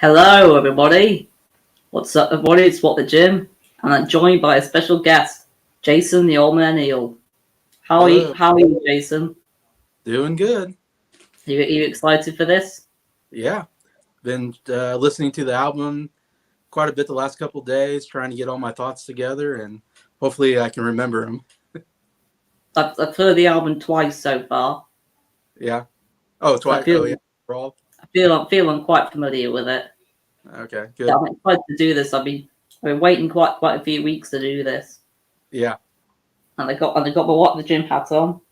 Hello, everybody. What's up, everybody? It's What the Gym, and I'm joined by a special guest, Jason The Old Millennial. How are you? Hello. How are you, Jason? Doing good. Are you excited for this? Yeah. Been listening to the album quite a bit the last couple of days, trying to get all my thoughts together, and hopefully I can remember them. I've heard the album twice so far, Yeah. Oh, so twice. Oh, yeah. We're all I feel I'm quite familiar with it. okay. Yeah, Good. I'm excited to do this. I've been waiting quite a few weeks to do this, Yeah. and I got my What the Gym hat on.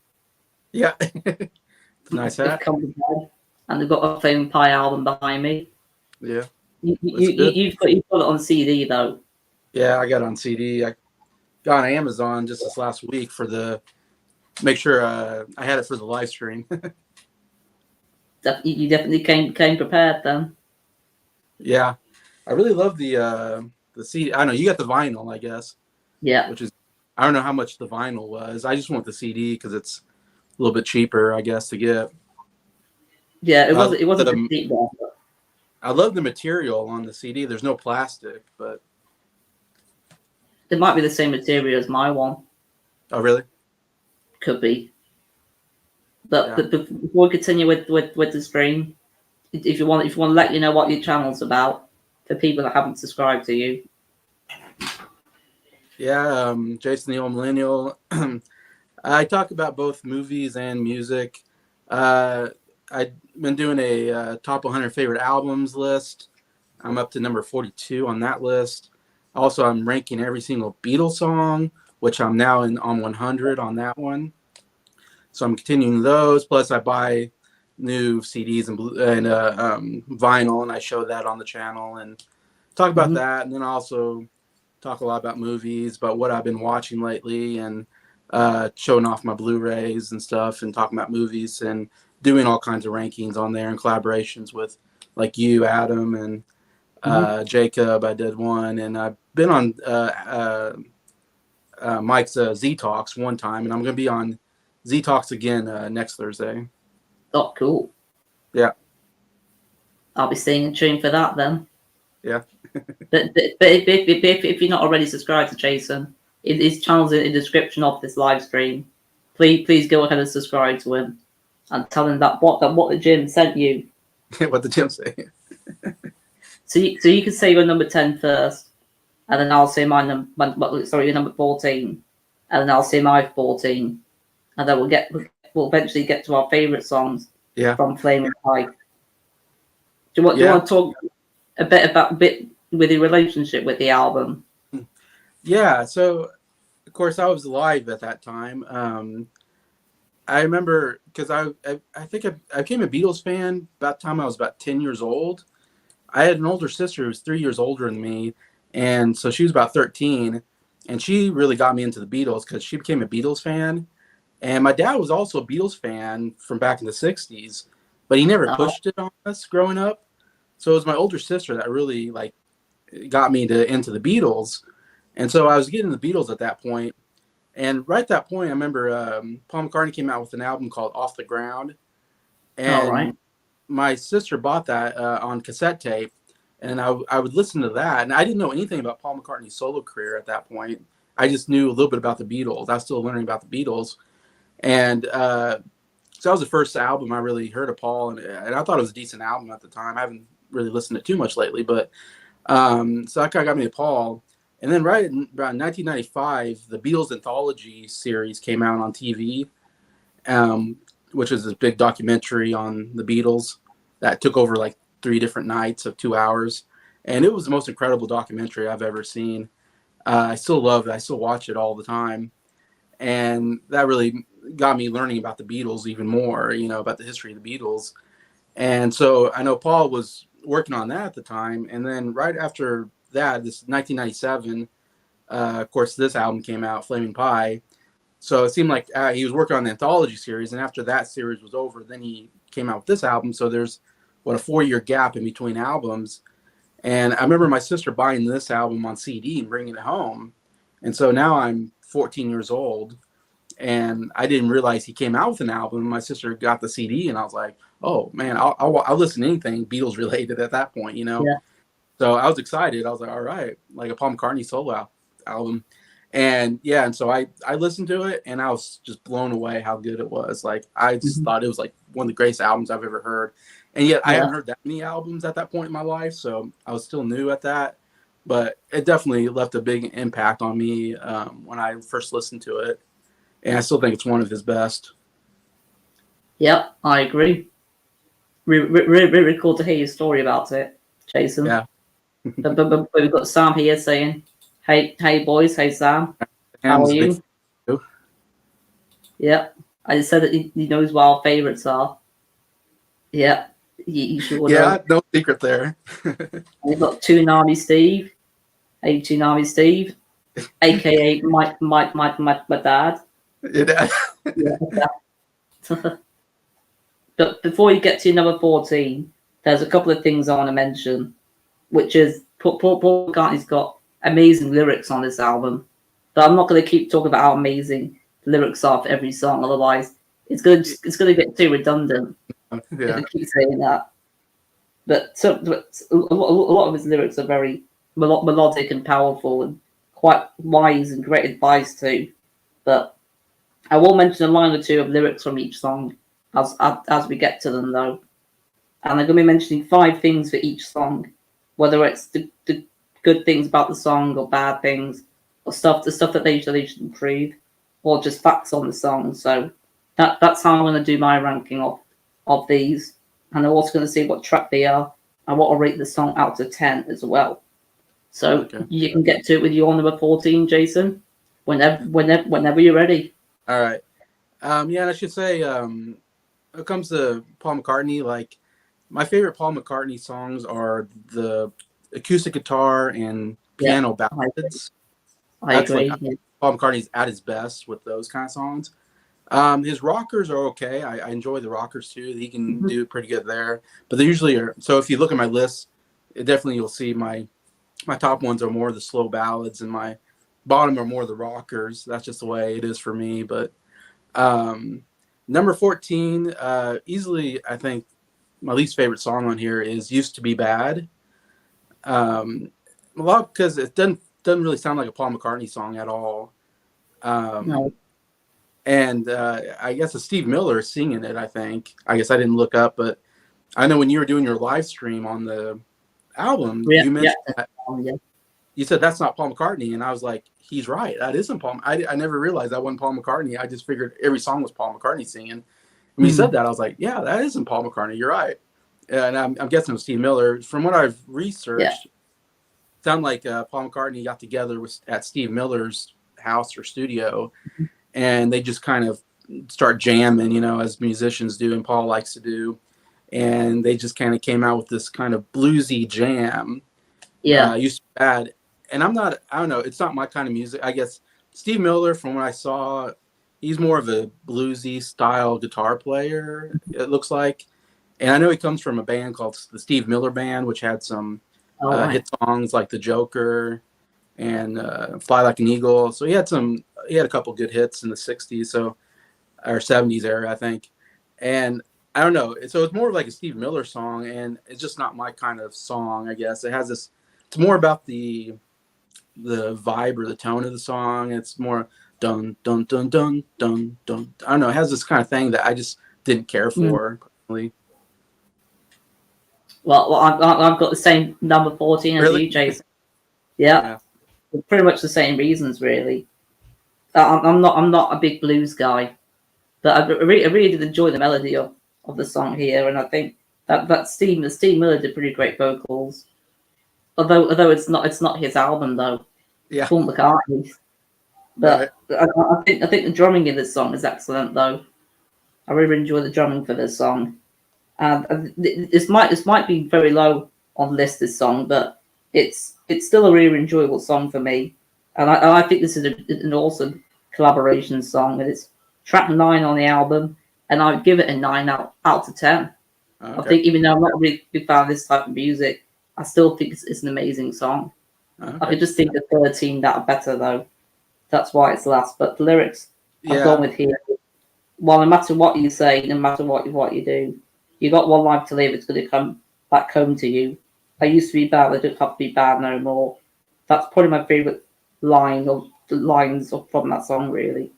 Yeah. It's a nice It's hat. come prepared, and I've got a Fame Pie album behind me. Yeah. You, you, That's you, good. you've got it on CD though. Yeah, I got it on CD. I got on Amazon just this last week for the make sure I had it for the live stream. You definitely came prepared then. Yeah. I really love the CD. I don't know you got the vinyl, I guess, Yeah, which is I don't know how much the vinyl was. I just want the CD because it's a little bit cheaper, I guess, to get. yeah. It I wasn't love it wasn't a the deep one. But I love the material on the CD. There's no plastic, but it might be the same material as my one. oh really? Could be. But, Yeah, before we continue with the stream, if you want to let you know what your channel's about for people that haven't subscribed to you. yeah. Jason the Old Millennial. I talk about both movies and music. Uh, I've been doing a top 100 favorite albums list. I'm up to number 42 on that list. Also, I'm ranking every single Beatles song, which I'm now in on 100 on that one. So I'm continuing those. Plus, I buy new CDs and vinyl, and I show that on the channel and talk about Hmm. that. And then I also talk a lot about movies, about what I've been watching lately, and showing off my Blu-rays and stuff, and talking about movies and doing all kinds of rankings on there and collaborations with like you, Adam, and Hmm. Jacob. I did one, and I've been on Mike's Z Talks one time, and I'm going to be on Z Talks again next Thursday. Oh, cool. Yeah, I'll be staying in tune for that then. yeah, But if you're not already subscribed to Jason, his channel's in the description of this live stream. Please go ahead and subscribe to him and tell him that what the gym sent you. what the Jim say? So you can say your number 10 first, and then I'll say my number. Sorry, your number 14, and then I'll say my 14, and then we'll eventually get to our favorite songs Yeah, from Flaming Pie. Do you want yeah, to talk a bit with your relationship with the album? yeah. So of course I was alive at that time. I remember because I think I became a Beatles fan about the time I was about 10 years old. I had an older sister who was 3 years older than me, and so she was about 13, and she really got me into the Beatles because she became a Beatles fan. And my dad was also a Beatles fan from back in the 60s, but he never Uh, pushed it on us growing up. So it was my older sister that really like got me into the Beatles. And so I was getting the Beatles at that point. And right at that point, I remember Paul McCartney came out with an album called Off the Ground. all right. And my sister bought that on cassette tape. And I would listen to that. And I didn't know anything about Paul McCartney's solo career at that point. I just knew a little bit about the Beatles. I was still learning about the Beatles. And so that was the first album I really heard of Paul. And I thought it was a decent album at the time. I haven't really listened to it too much lately. But so that kind of got me to Paul. And then right in around 1995, the Beatles Anthology series came out on TV, um, which was this big documentary on the Beatles that took over like 3 different nights of 2 hours. And it was the most incredible documentary I've ever seen. I still love it. I still watch it all the time. And that really got me learning about the Beatles even more, about the history of the Beatles. And so I know Paul was working on that at the time. And then right after that, this 1997, of course, this album came out, Flaming Pie. So it seemed like he was working on the anthology series. And after that series was over, then he came out with this album. So there's, a 4 year gap in between albums. And I remember my sister buying this album on CD and bringing it home. And so now I'm 14 years old. and I didn't realize he came out with an album. My sister got the CD, and I was like, "Oh man, I'll listen to anything Beatles related at that point," you know. Yeah. So I was excited. I was like, "All right, like a Paul McCartney solo album," and yeah, and so I listened to it, and I was just blown away how good it was. Like I just thought it was like one of the greatest albums I've ever heard, and yet I Yeah. hadn't heard that many albums at that point in my life, so I was still new at that. But it definitely left a big impact on me when I first listened to it. And I still think it's one of his best. Yep, I agree. Really cool to hear your story about it, Jason. Yeah. but we've got Sam here saying, hey boys, hey Sam, how are you? Yeah, I just said that he knows what our favourites are. Yeah, you sure Yeah, know. no secret there. We've got Toonami Steve, hey Toonami Steve, aka my dad. Yeah. Yeah. But before you get to your number 14, there's a couple of things I want to mention, which is Paul McCartney's got amazing lyrics on this album. But I'm not going to keep talking about how amazing the lyrics are for every song, otherwise it's going to get too redundant if I keep saying that. But a lot of his lyrics are very melodic and powerful and quite wise and great advice too. But I will mention a line or two of lyrics from each song as we get to them, though. And I'm going to be mentioning 5 things for each song, whether it's the good things about the song or bad things, or the stuff that they should improve, or just facts on the song. So that's how I'm going to do my ranking of these. And I'm also going to see what track they are and what I'll rate the song out of 10 as well. So you can get to it with your number 14, Jason, whenever you're ready. All right. Yeah, and I should say, when it comes to Paul McCartney, like my favorite Paul McCartney songs are the acoustic guitar and piano ballads. I agree. Paul McCartney's at his best with those kind of songs. His rockers are okay. I enjoy the rockers too. He can do pretty good there. But they usually are. So if you look at my list, you'll see my top ones are more the slow ballads, and my bottom are more the rockers. That's just the way it is for me. But number 14, easily, I think my least favorite song on here is "Used to Be Bad." A lot because it doesn't really sound like a Paul McCartney song at all. No. And I guess it's Steve Miller singing it, I think. I guess I didn't look up, but I know when you were doing your live stream on the album, you mentioned that. You said that's not Paul McCartney, and I was like, he's right. That isn't Paul. I never realized that wasn't Paul McCartney. I just figured every song was Paul McCartney singing. When you said that, I was like, yeah, that isn't Paul McCartney. You're right. And I'm guessing it was Steve Miller. From what I've researched, it sounded like Paul McCartney got together at Steve Miller's house or studio, and they just kind of start jamming, as musicians do and Paul likes to do. And they just kind of came out with this kind of bluesy jam. Used to be bad. And I don't know, it's not my kind of music. I guess Steve Miller, from what I saw, he's more of a bluesy style guitar player, it looks like. And I know he comes from a band called the Steve Miller Band, which had some hit songs like The Joker and Fly Like an Eagle. So he had a couple good hits in the 60s, or 70s era, I think. And I don't know. So it's more like a Steve Miller song, and it's just not my kind of song, I guess. It has this, it's more about the vibe or the tone of the song. It's more dun, dun, dun, dun, dun, dun. I don't know. It has this kind of thing that I just didn't care for, personally. Well, I've got the same number 14 as you, Jason. Yeah. Pretty much the same reasons, really. I'm not a big blues guy, but I really did enjoy the melody of the song here, and I think that Steve Miller did pretty great vocals. Although it's not his album though. Yeah. Paul McCartney's. But I think the drumming in this song is excellent though. I really enjoy the drumming for this song. And this might be very low on the list, this song, but it's still a really enjoyable song for me. And I think this is an awesome collaboration song, and it's track 9 on the album, and I would give it a 9 out of 10. Okay. I think even though I'm not a really big fan of this type of music, I still think it's an amazing song. Okay. I could just think the 13 that are better though. That's why it's last. But the lyrics I've gone Yeah. with here. Well, no matter what you say, no matter what you do, you got one life to live. It's going to come back home to you. I used to be bad. I don't have to be bad no more. That's probably my favorite line of the lines from that song, really.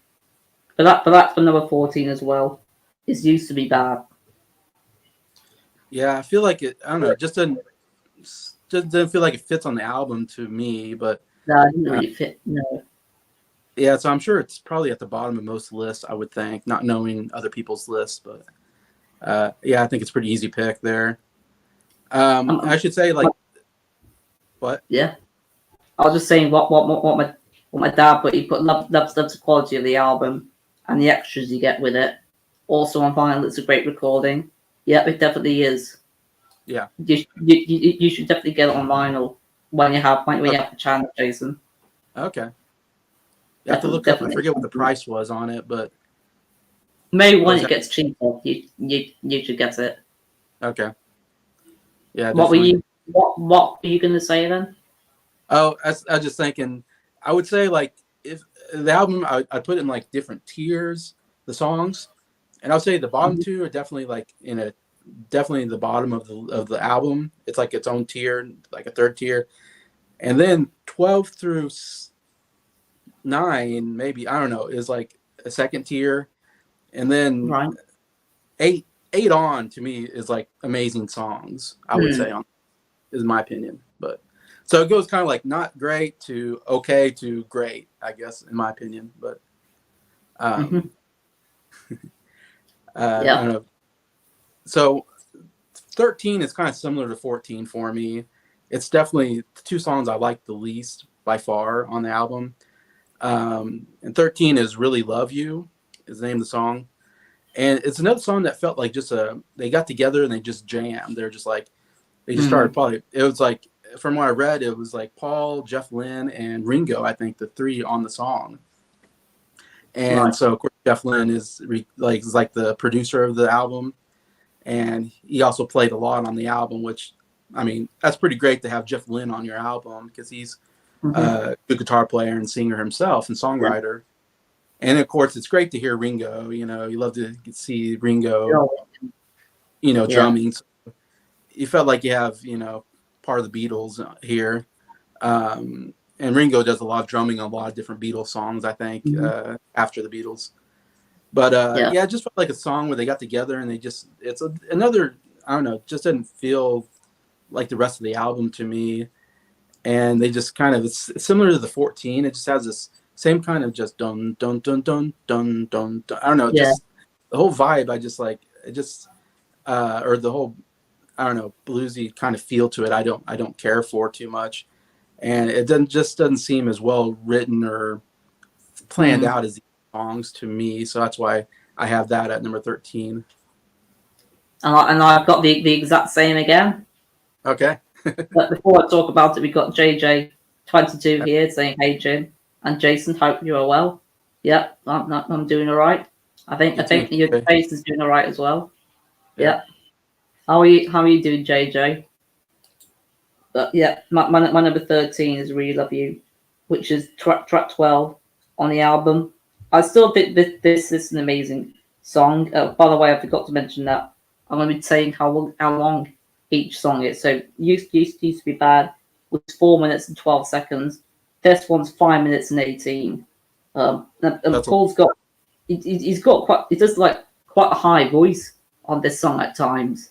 But that's for number 14 as well. It used to be bad. Yeah, I feel like it. I don't know. It just doesn't feel like it fits on the album to me. But No, it didn't uh, really fit. No. yeah, so I'm sure it's probably at the bottom of most lists. I would think, not knowing other people's lists, but yeah, I think it's a pretty easy pick there. I should say like what? Yeah. I was just saying what my dad put. He put loves the quality of the album and the extras you get with it. Also on vinyl, it's a great recording. Yeah, it definitely is. Yeah. You should definitely get it on vinyl when you have the chance, Jason. Okay. You have to look up. I Definitely. forget what the price was on it, but Maybe when was it that gets cheaper, you should get it. okay? Yeah, What were definitely. you what were you gonna say then? Oh, I was just thinking. I would say like if the album, I put it in like different tiers, the songs, and I would say the bottom two are definitely like definitely the bottom of the album. It's like its own tier, like a third tier, and then 12 through 9, maybe I don't know, is like a second tier, and then Right. eight on to me is like amazing songs. I would say on is my opinion, but so it goes kind of like not great to okay to great, I guess, in my opinion. But Mm-hmm. I Yeah. don't know. So 13 is kind of similar to 14 for me. It's definitely the two songs I like the least by far on the album. And 13 is Really Love You, is the name of the song. And it's another song that felt like they got together and they just jammed. They're just like, they just started it was like, from what I read, it was like Paul, Jeff Lynne, and Ringo, I think the three on the song. And Right. so, of course, Jeff Lynne is like the producer of the album. And he also played a lot on the album, which, I mean, that's pretty great to have Jeff Lynne on your album because he's a good guitar player and singer himself and songwriter. And of course, it's great to hear Ringo. You know, you love to see Ringo, drumming. So you felt like you have, part of the Beatles here. And Ringo does a lot of drumming on a lot of different Beatles songs, I think, after the Beatles. But yeah, it just felt like a song where they got together and it's another, I don't know, just didn't feel like the rest of the album to me. And they just kind of, it's similar to the 14. It just has this same kind of just dun, dun, dun, dun, dun, dun, dun. I don't know, just the whole vibe. I just like, it just, or the whole, I don't know, bluesy kind of feel to it. I don't care for too much. And it doesn't seem as well written or planned out as these songs to me. So that's why I have that at number 13. And I've got the exact same again. Okay. But before I talk about it, we've got JJ22 here saying, "Hey Jim and Jason, hope you are well." Yep, I'm doing all right. I think your face is doing all right as well. Yeah. How are you doing, JJ? But yeah, my number 13 is "Really Love You," which is track 12 on the album. I still think this is an amazing song. By the way, I forgot to mention that I'm going to be saying how long each song is. So used to be bad was 4 minutes and 12 seconds. This one's 5 minutes and 18. And Paul's got he does like quite a high voice on this song at times.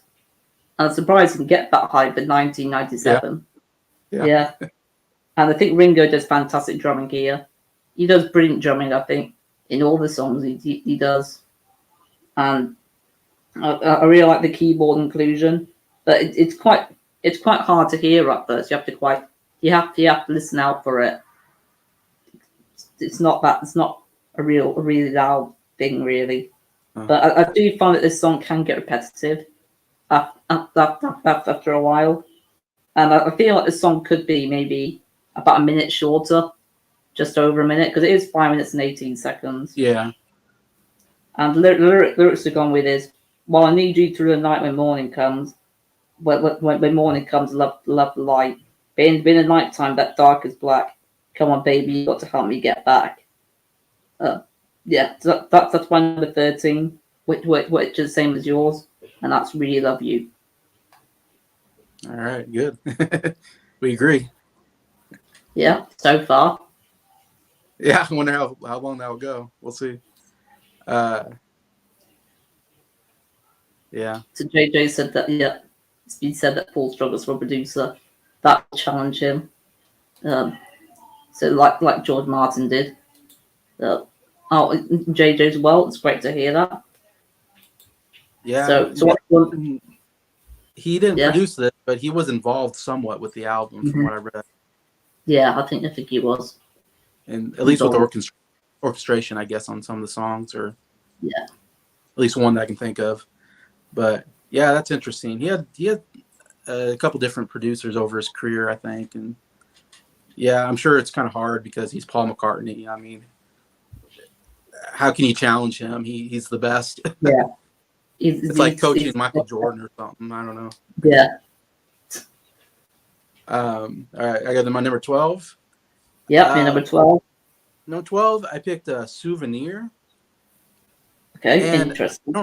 And I'm surprised he can get that high for 1997. Yeah. And I think Ringo does fantastic drumming here. He does brilliant drumming, I think, in all the songs he does. And I really like the keyboard inclusion, but it's quite hard to hear at first. You have to listen out for it. It's not a really loud thing, really. But I do find that this song can get repetitive after a while, and I feel like this song could be maybe about a minute shorter, just over a minute, because it is 5 minutes and 18 seconds. Yeah. And the lyrics have gone with is, "While I need you through the night when morning comes, when morning comes, love the light. Been a nighttime that dark as black. Come on, baby, you got to help me get back." Yeah, so that's my number 13, which is the same as yours, and that's Really Love You. All right, good. We agree. Yeah, so far. Yeah, I wonder how long that'll go. We'll see. Uh, yeah, So JJ said that, yeah, it's been said that Paul struggles for a producer. That will challenge him. Um, so like George Martin did. Oh, JJ's well, it's great to hear that. yeah. So what, He didn't yeah, produce this, but he was involved somewhat with the album, from mm-hmm. what I read, Yeah, I think he was. and at least with Involved. orchestration, I guess, on some of the songs, or Yeah. at least one that I can think of. But yeah, that's interesting. He had a couple different producers over his career, I think, and yeah, I'm sure it's kind of hard because he's Paul McCartney. I mean, how can you challenge him? He's the best. Yeah. It's like coaching Michael Jordan or something. I don't know. Yeah. All right, I got my number 12. Yep, your number 12. No, 12. I picked a Souvenir. Okay, And interesting.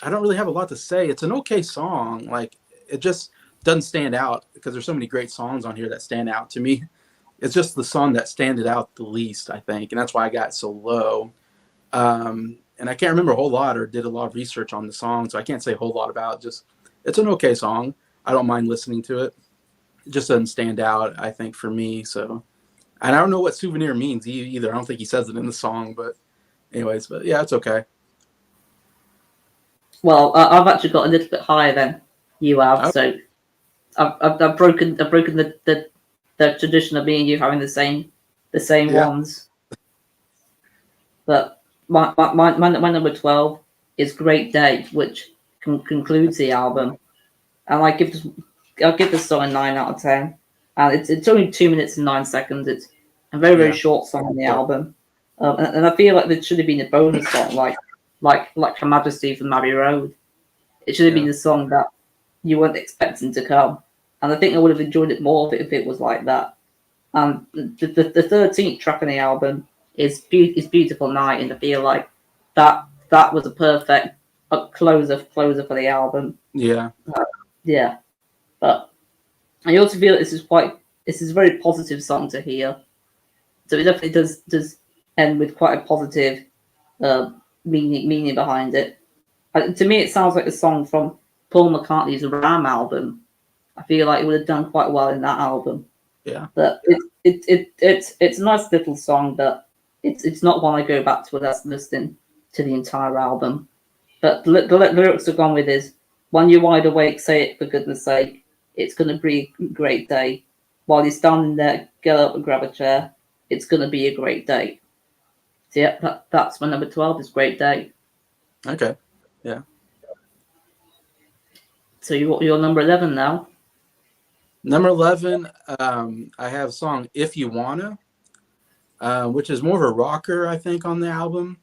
I don't really have a lot to say. It's an okay song. Like, it just doesn't stand out because there's so many great songs on here that stand out to me. It's just the song that standed out the least, I think, and that's why I got so low. And I can't remember a whole lot or did a lot of research on the song, so I can't say a whole lot about it. Just, it's an okay song. I don't mind listening to it. It just doesn't stand out, I think, for me. So, and I don't know what Souvenir means either. I don't think he says it in the song, but anyways, but yeah, it's okay. Well, I've actually got a little bit higher than you have, Oh. so I've broken the tradition of me and you having the same Yeah. ones. But my number 12 is Great Day, which concludes the album, and I'll give this song a 9 out of 10. And it's only 2 minutes and 9 seconds. It's a very short song on the album, and I feel like there should have been a bonus song like Her Majesty from Abbey Road. It should have been the song that you weren't expecting to come, and I think I would have enjoyed it more if it was like that. And the 13th track on the album is Beautiful Night, and I feel like that was a perfect closer for the album. Yeah. Yeah, but I also feel this is a very positive song to hear. So it definitely does end with quite a positive meaning behind it. To me, it sounds like a song from Paul McCartney's Ram album. I feel like it would have done quite well in that album. Yeah. But it's a nice little song, but it's not one I go back to without listening to the entire album. But the lyrics are gone with is, when you're wide awake, say it for goodness sake. It's going to be a great day. While you're standing there, get up and grab a chair. It's going to be a great day. So yeah, that's my number 12 is Great Day. Okay. Yeah. So you're number 11 now. Number 11, I have a song If You Wanna, which is more of a rocker, I think, on the album.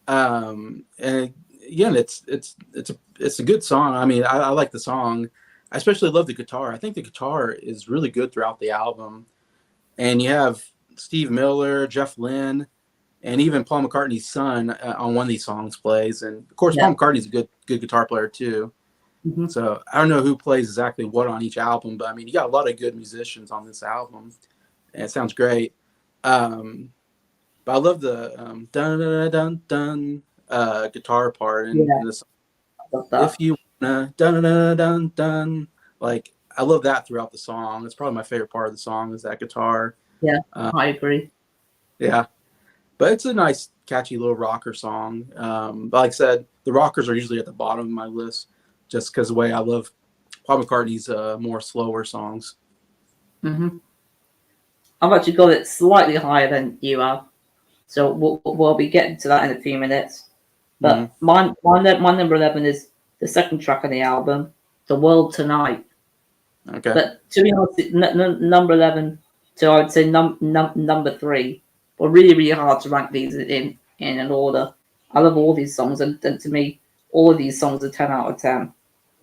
And again, it's a good song. I mean, I like the song. I especially love the guitar. I think the guitar is really good throughout the album. And you have Steve Miller, Jeff Lynne, and even Paul McCartney's son on one of these songs plays. And of course, Paul McCartney's a good guitar player too. Mm-hmm. So I don't know who plays exactly what on each album, but I mean, you got a lot of good musicians on this album, and it sounds great. But I love the dun dun dun dun guitar part in this. If you wanna dun dun dun dun, like I love that throughout the song. It's probably my favorite part of the song is that guitar. Yeah, I agree. Yeah, but it's a nice, catchy little rocker song. But like I said, the rockers are usually at the bottom of my list, just because the way I love Paul McCartney's more slower songs. Mm-hmm. I've actually got it slightly higher than you have, so we'll be getting to that in a few minutes. But my number 11 is the second track on the album, The World Tonight. Okay. But to be honest, number 11 to I would say number 3 were really hard to rank these in an order. I love all these songs, and to me, all of these songs are 10 out of 10.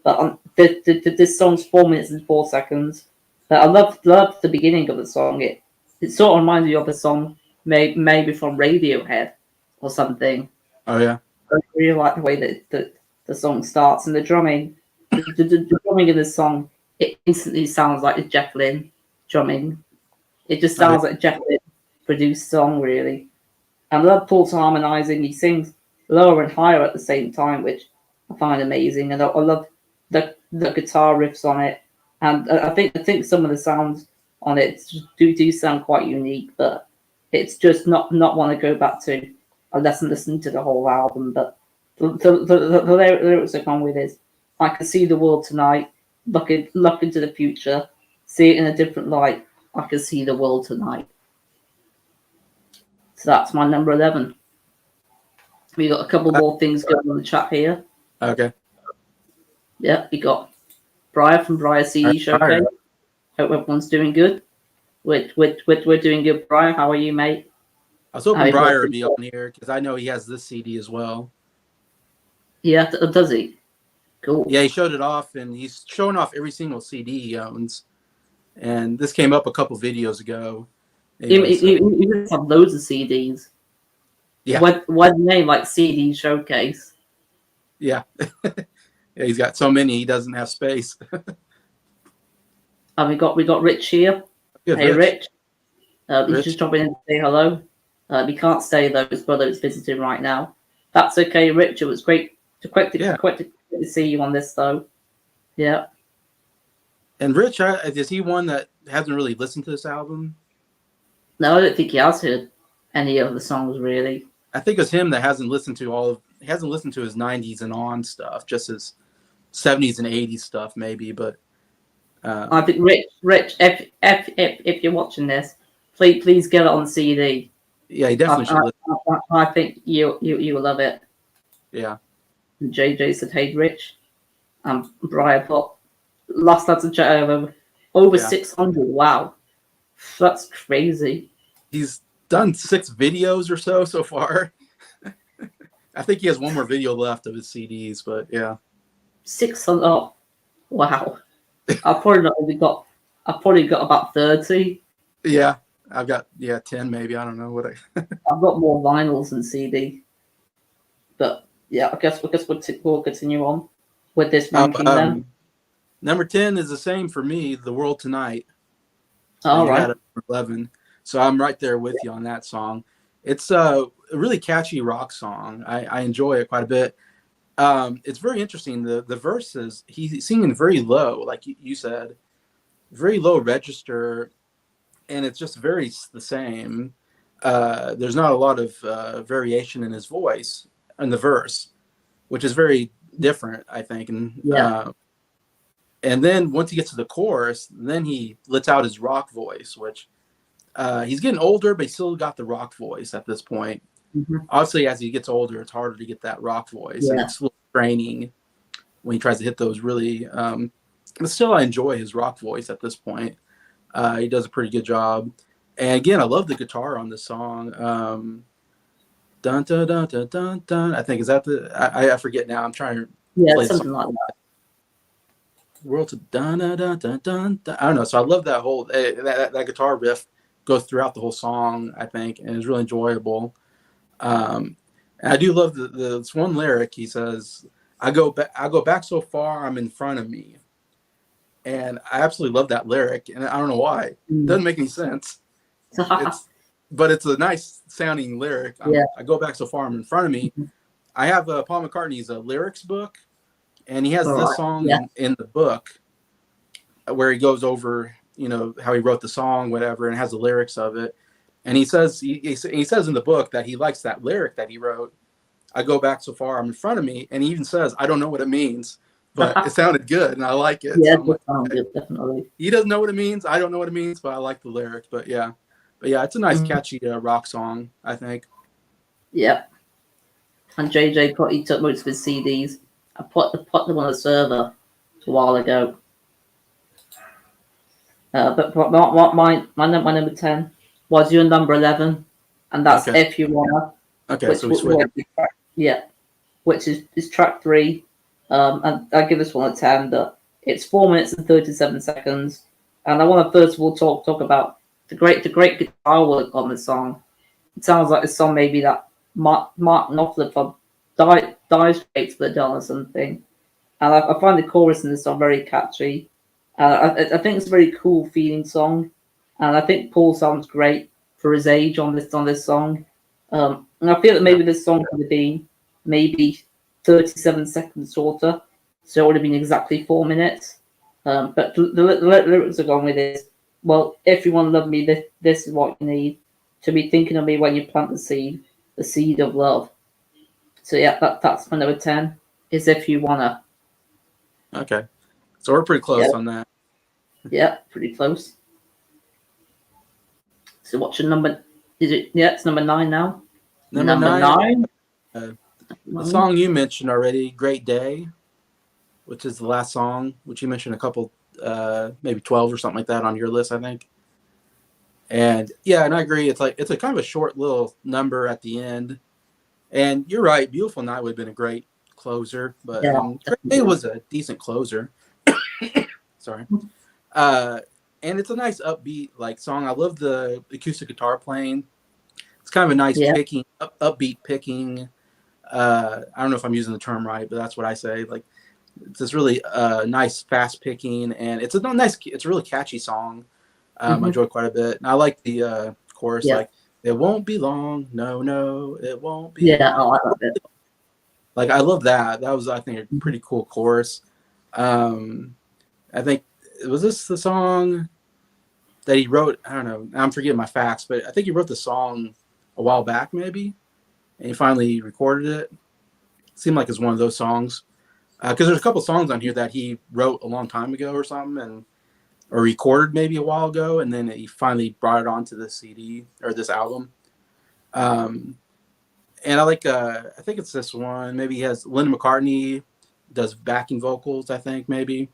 But this song's 4 minutes and 4 seconds. But I love the beginning of the song. It sort of reminds me of a song maybe from Radiohead or something. Oh yeah. I really like the way that the song starts, and the drumming. The drumming in this song, it instantly sounds like the Jeff Lynne drumming. It just Oh, yeah. sounds like a Jeff Lynne produced song, really. And I love Paul's harmonizing. He sings lower and higher at the same time, which I find amazing. And I love the guitar riffs on it. And I think some of the sounds on it do sound quite unique, but it's just not one to go back to unless and listen to the whole album. But the lyrics that come with is, I can see the world tonight, look into the future, see it in a different light. I can see the world tonight. So that's my number 11. We got a couple more things going on the chat here. Okay. Yeah, we got Briar from Briar CD Showcase. Hope everyone's doing good. We're doing good, Briar. How are you, mate? I was hoping Briar would be on here because I know he has this CD as well. Yeah, does he? Cool. Yeah, he showed it off, and he's showing off every single CD he owns. And this came up a couple videos ago. Anyway, he must have loads of CDs. Yeah. Why the name like CD Showcase? Yeah. Yeah, he's got so many, he doesn't have space. And we got Rich here. Good, Hey, Rich. Rich. He's just dropping in to say hello. He can't stay though. His brother is visiting right now. That's okay, Rich. It was great to see you on this though. Yeah. And Rich, is he one that hasn't really listened to this album? No, I don't think he has heard any of the songs really. I think it's him that hasn't listened to his 90s and on stuff, just his 70s and 80s stuff maybe. But I think Rich, if you're watching this, please get it on CD. Yeah, he definitely should listen. I think you will love it. Yeah. And JJ said, "Hey, Rich." Brian put last lads and chat over 600. Wow, that's crazy. He's done 6 videos or so far. I think he has one more video left of his CDs, but yeah. 600. Oh, wow. I've probably got about 30. Yeah, I've got 10 maybe. I don't know what I've got more vinyls than CD. But yeah, I guess we'll continue on with this ranking then. Number 10 is the same for me, The World Tonight. All right. 11. So I'm right there with you on that song. It's a really catchy rock song. I enjoy it quite a bit. It's very interesting. The verses, he's singing very low, like you said, very low register, and it's just very the same. There's not a lot of variation in his voice in the verse, which is very different, I think. And then once he gets to the chorus, then he lets out his rock voice, which he's getting older, but he still got the rock voice at this point. Mm-hmm. Obviously, as he gets older, it's harder to get that rock voice. And it's a little straining when he tries to hit those really. But still, I enjoy his rock voice at this point. He does a pretty good job. And again, I love the guitar on this song. Dun dun dun dun dun dun. I think is that I forget now. I'm trying to play something like that. World to dun dun dun dun dun. I don't know. So I love that whole that guitar riff goes throughout the whole song, I think, and it's really enjoyable. And I do love this one lyric. He says, I go back so far, I'm in front of me. And I absolutely love that lyric, and I don't know why. It doesn't make any sense. But it's a nice sounding lyric. I go back so far, I'm in front of me. I have Paul McCartney's lyrics book, and he has this song in the book where he goes over, how he wrote the song, whatever, and has the lyrics of it. And he says he says in the book that he likes that lyric that he wrote. I go back so far, I'm in front of me. And he even says, I don't know what it means, but it sounded good and I like it. Yeah, so good, definitely. He doesn't know what it means. I don't know what it means, but I like the lyric. But yeah, it's a nice, catchy rock song, I think. Yeah. And JJ he took most of his CDs. I put them on a server a while ago. But my number 10 was your number 11, and that's If You Wanna. Okay, so we switch. Which is track 3. And I give this one a 10, but it's 4 minutes and 37 seconds. And I want to first of all talk about the great guitar work on the song. It sounds like a song maybe that Mark Knopfler from Dire Straits for the Dawn or something. And I find the chorus in this song very catchy. I think it's a very cool feeling song, and I think Paul sounds great for his age on this song. And I feel that maybe this song could have been maybe 37 seconds shorter, so it would have been exactly 4 minutes. But the lyrics are going with this. Well, if you want to love me, this is what you need. To be thinking of me when you plant the seed of love. So yeah, that's my number 10. Is If You Wanna. Okay, so we're pretty close on that. Yeah, pretty close. So what's your number? Is it? Yeah, it's number 9 now. Number nine. The song you mentioned already, "Great Day," which is the last song, which you mentioned a couple, maybe 12 or something like that on your list, I think. And yeah, and I agree. It's a kind of a short little number at the end. And you're right, "Beautiful Night" would have been a great closer, but Great Day was a decent closer. Sorry. And it's a nice upbeat song. I love the acoustic guitar playing. It's kind of a nice picking, upbeat picking. I don't know if I'm using the term right, but that's what I say. Like, it's this really nice, fast picking, and it's a really catchy song. I enjoy quite a bit, and I like the chorus. Like, "It won't be long, no, it won't be." Yeah, I like that. Like, I love that. That was, I think, a pretty cool chorus. I think, was this the song that he wrote? I don't know. I'm forgetting my facts, but I think he wrote the song a while back, maybe, and he finally recorded it. Seemed like it's one of those songs, because there's a couple songs on here that he wrote a long time ago or something, or recorded maybe a while ago, and then he finally brought it onto the CD or this album. And I like, I think it's this one. Maybe he has Linda McCartney does backing vocals, I think, maybe.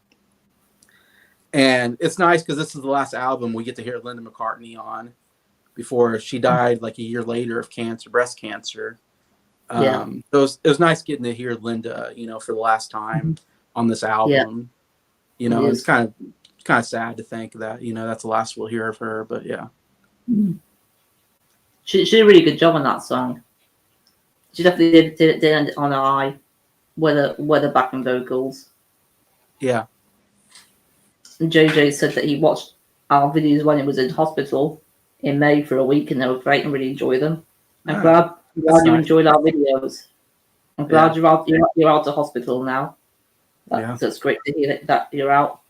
And it's nice because this is the last album we get to hear Linda McCartney on before she died like a year later of breast cancer. So it was nice getting to hear Linda, for the last time on this album. It's kind of sad to think that, that's the last we'll hear of her, but yeah. She did a really good job on that song. She definitely did end it on her eye with the backing vocals. Yeah. And JJ said that he watched our videos when he was in hospital in May for a week, and they were great and really enjoyed them. I'm glad you enjoyed our videos. I'm glad you're out of hospital now. That's great to hear that you're out.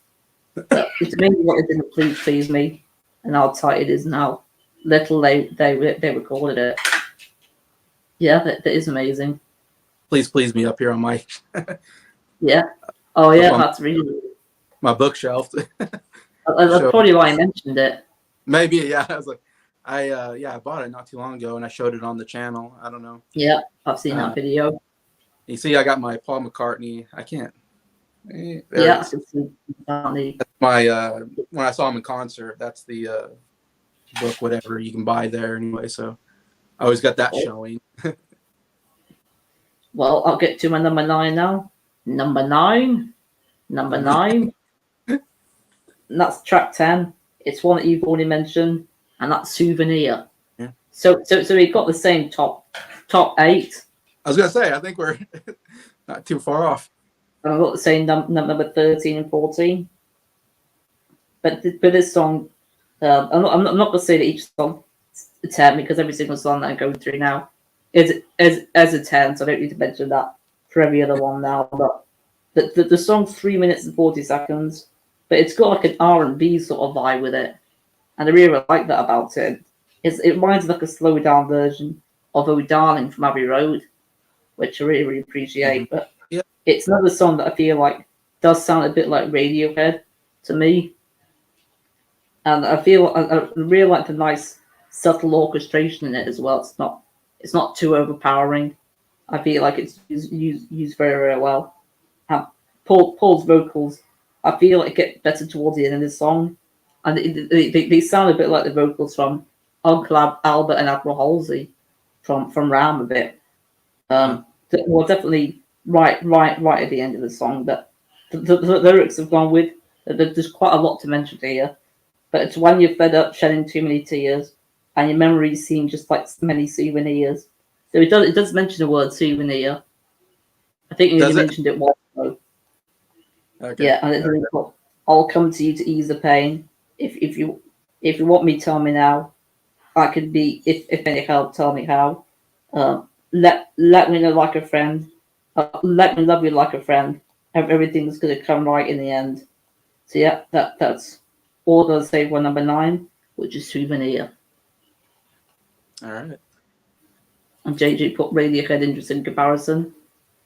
But it's amazing what it didn't please me, and how tight it is now. Little they recorded it. Yeah, that is amazing. Please me up here on my yeah. Oh yeah, that's really my bookshelf. That's probably why I mentioned it. Maybe, yeah. I was like, I bought it not too long ago, and I showed it on the channel. I don't know. Yeah, I've seen that video. You see, I got my Paul McCartney. I can't. That's my when I saw him in concert. That's the book, whatever you can buy there anyway. So I always got that showing. Well, I'll get to my number 9 now. Number 9. And that's track 10. It's one that you've already mentioned, and that's Souvenir. Yeah. So we got the same top 8. I was gonna say, I think we're not too far off. And I've got the same number 13 and 14. But this song, I'm not gonna say that each song is a 10, because every single song that I'm going through now is as a 10, so I don't need to mention that for every other one now. But the song's 3 minutes and 40 seconds, but it's got like an R&B sort of vibe with it, and I really like that about it. It reminds me like a slowed down version of "Oh Darling" from Abbey Road, which I really appreciate. But it's another song that I feel like does sound a bit like Radiohead to me, and I really like the nice subtle orchestration in it as well. It's not too overpowering. I feel like it's used very well. Paul's vocals, I feel like get better towards the end of the song, and they sound a bit like the vocals from Uncle Albert and Admiral Halsey from Ram a bit. Well, definitely right at the end of the song. But the lyrics have gone with. There's quite a lot to mention here, but it's when you're fed up shedding too many tears, and your memories seem just like many souvenirs. So it does mention the word souvenir. I think you Does it? mentioned it once ago. Okay. Yeah, and it's I'll come to you to ease the pain. If you want me, tell me now. I could be if any help, tell me how. Let me know like a friend. Let me love you like a friend. Everything's gonna come right in the end. So yeah, that's all I'll say for number 9, which is Souvenir. All right. And JJ put Radiohead interesting comparison.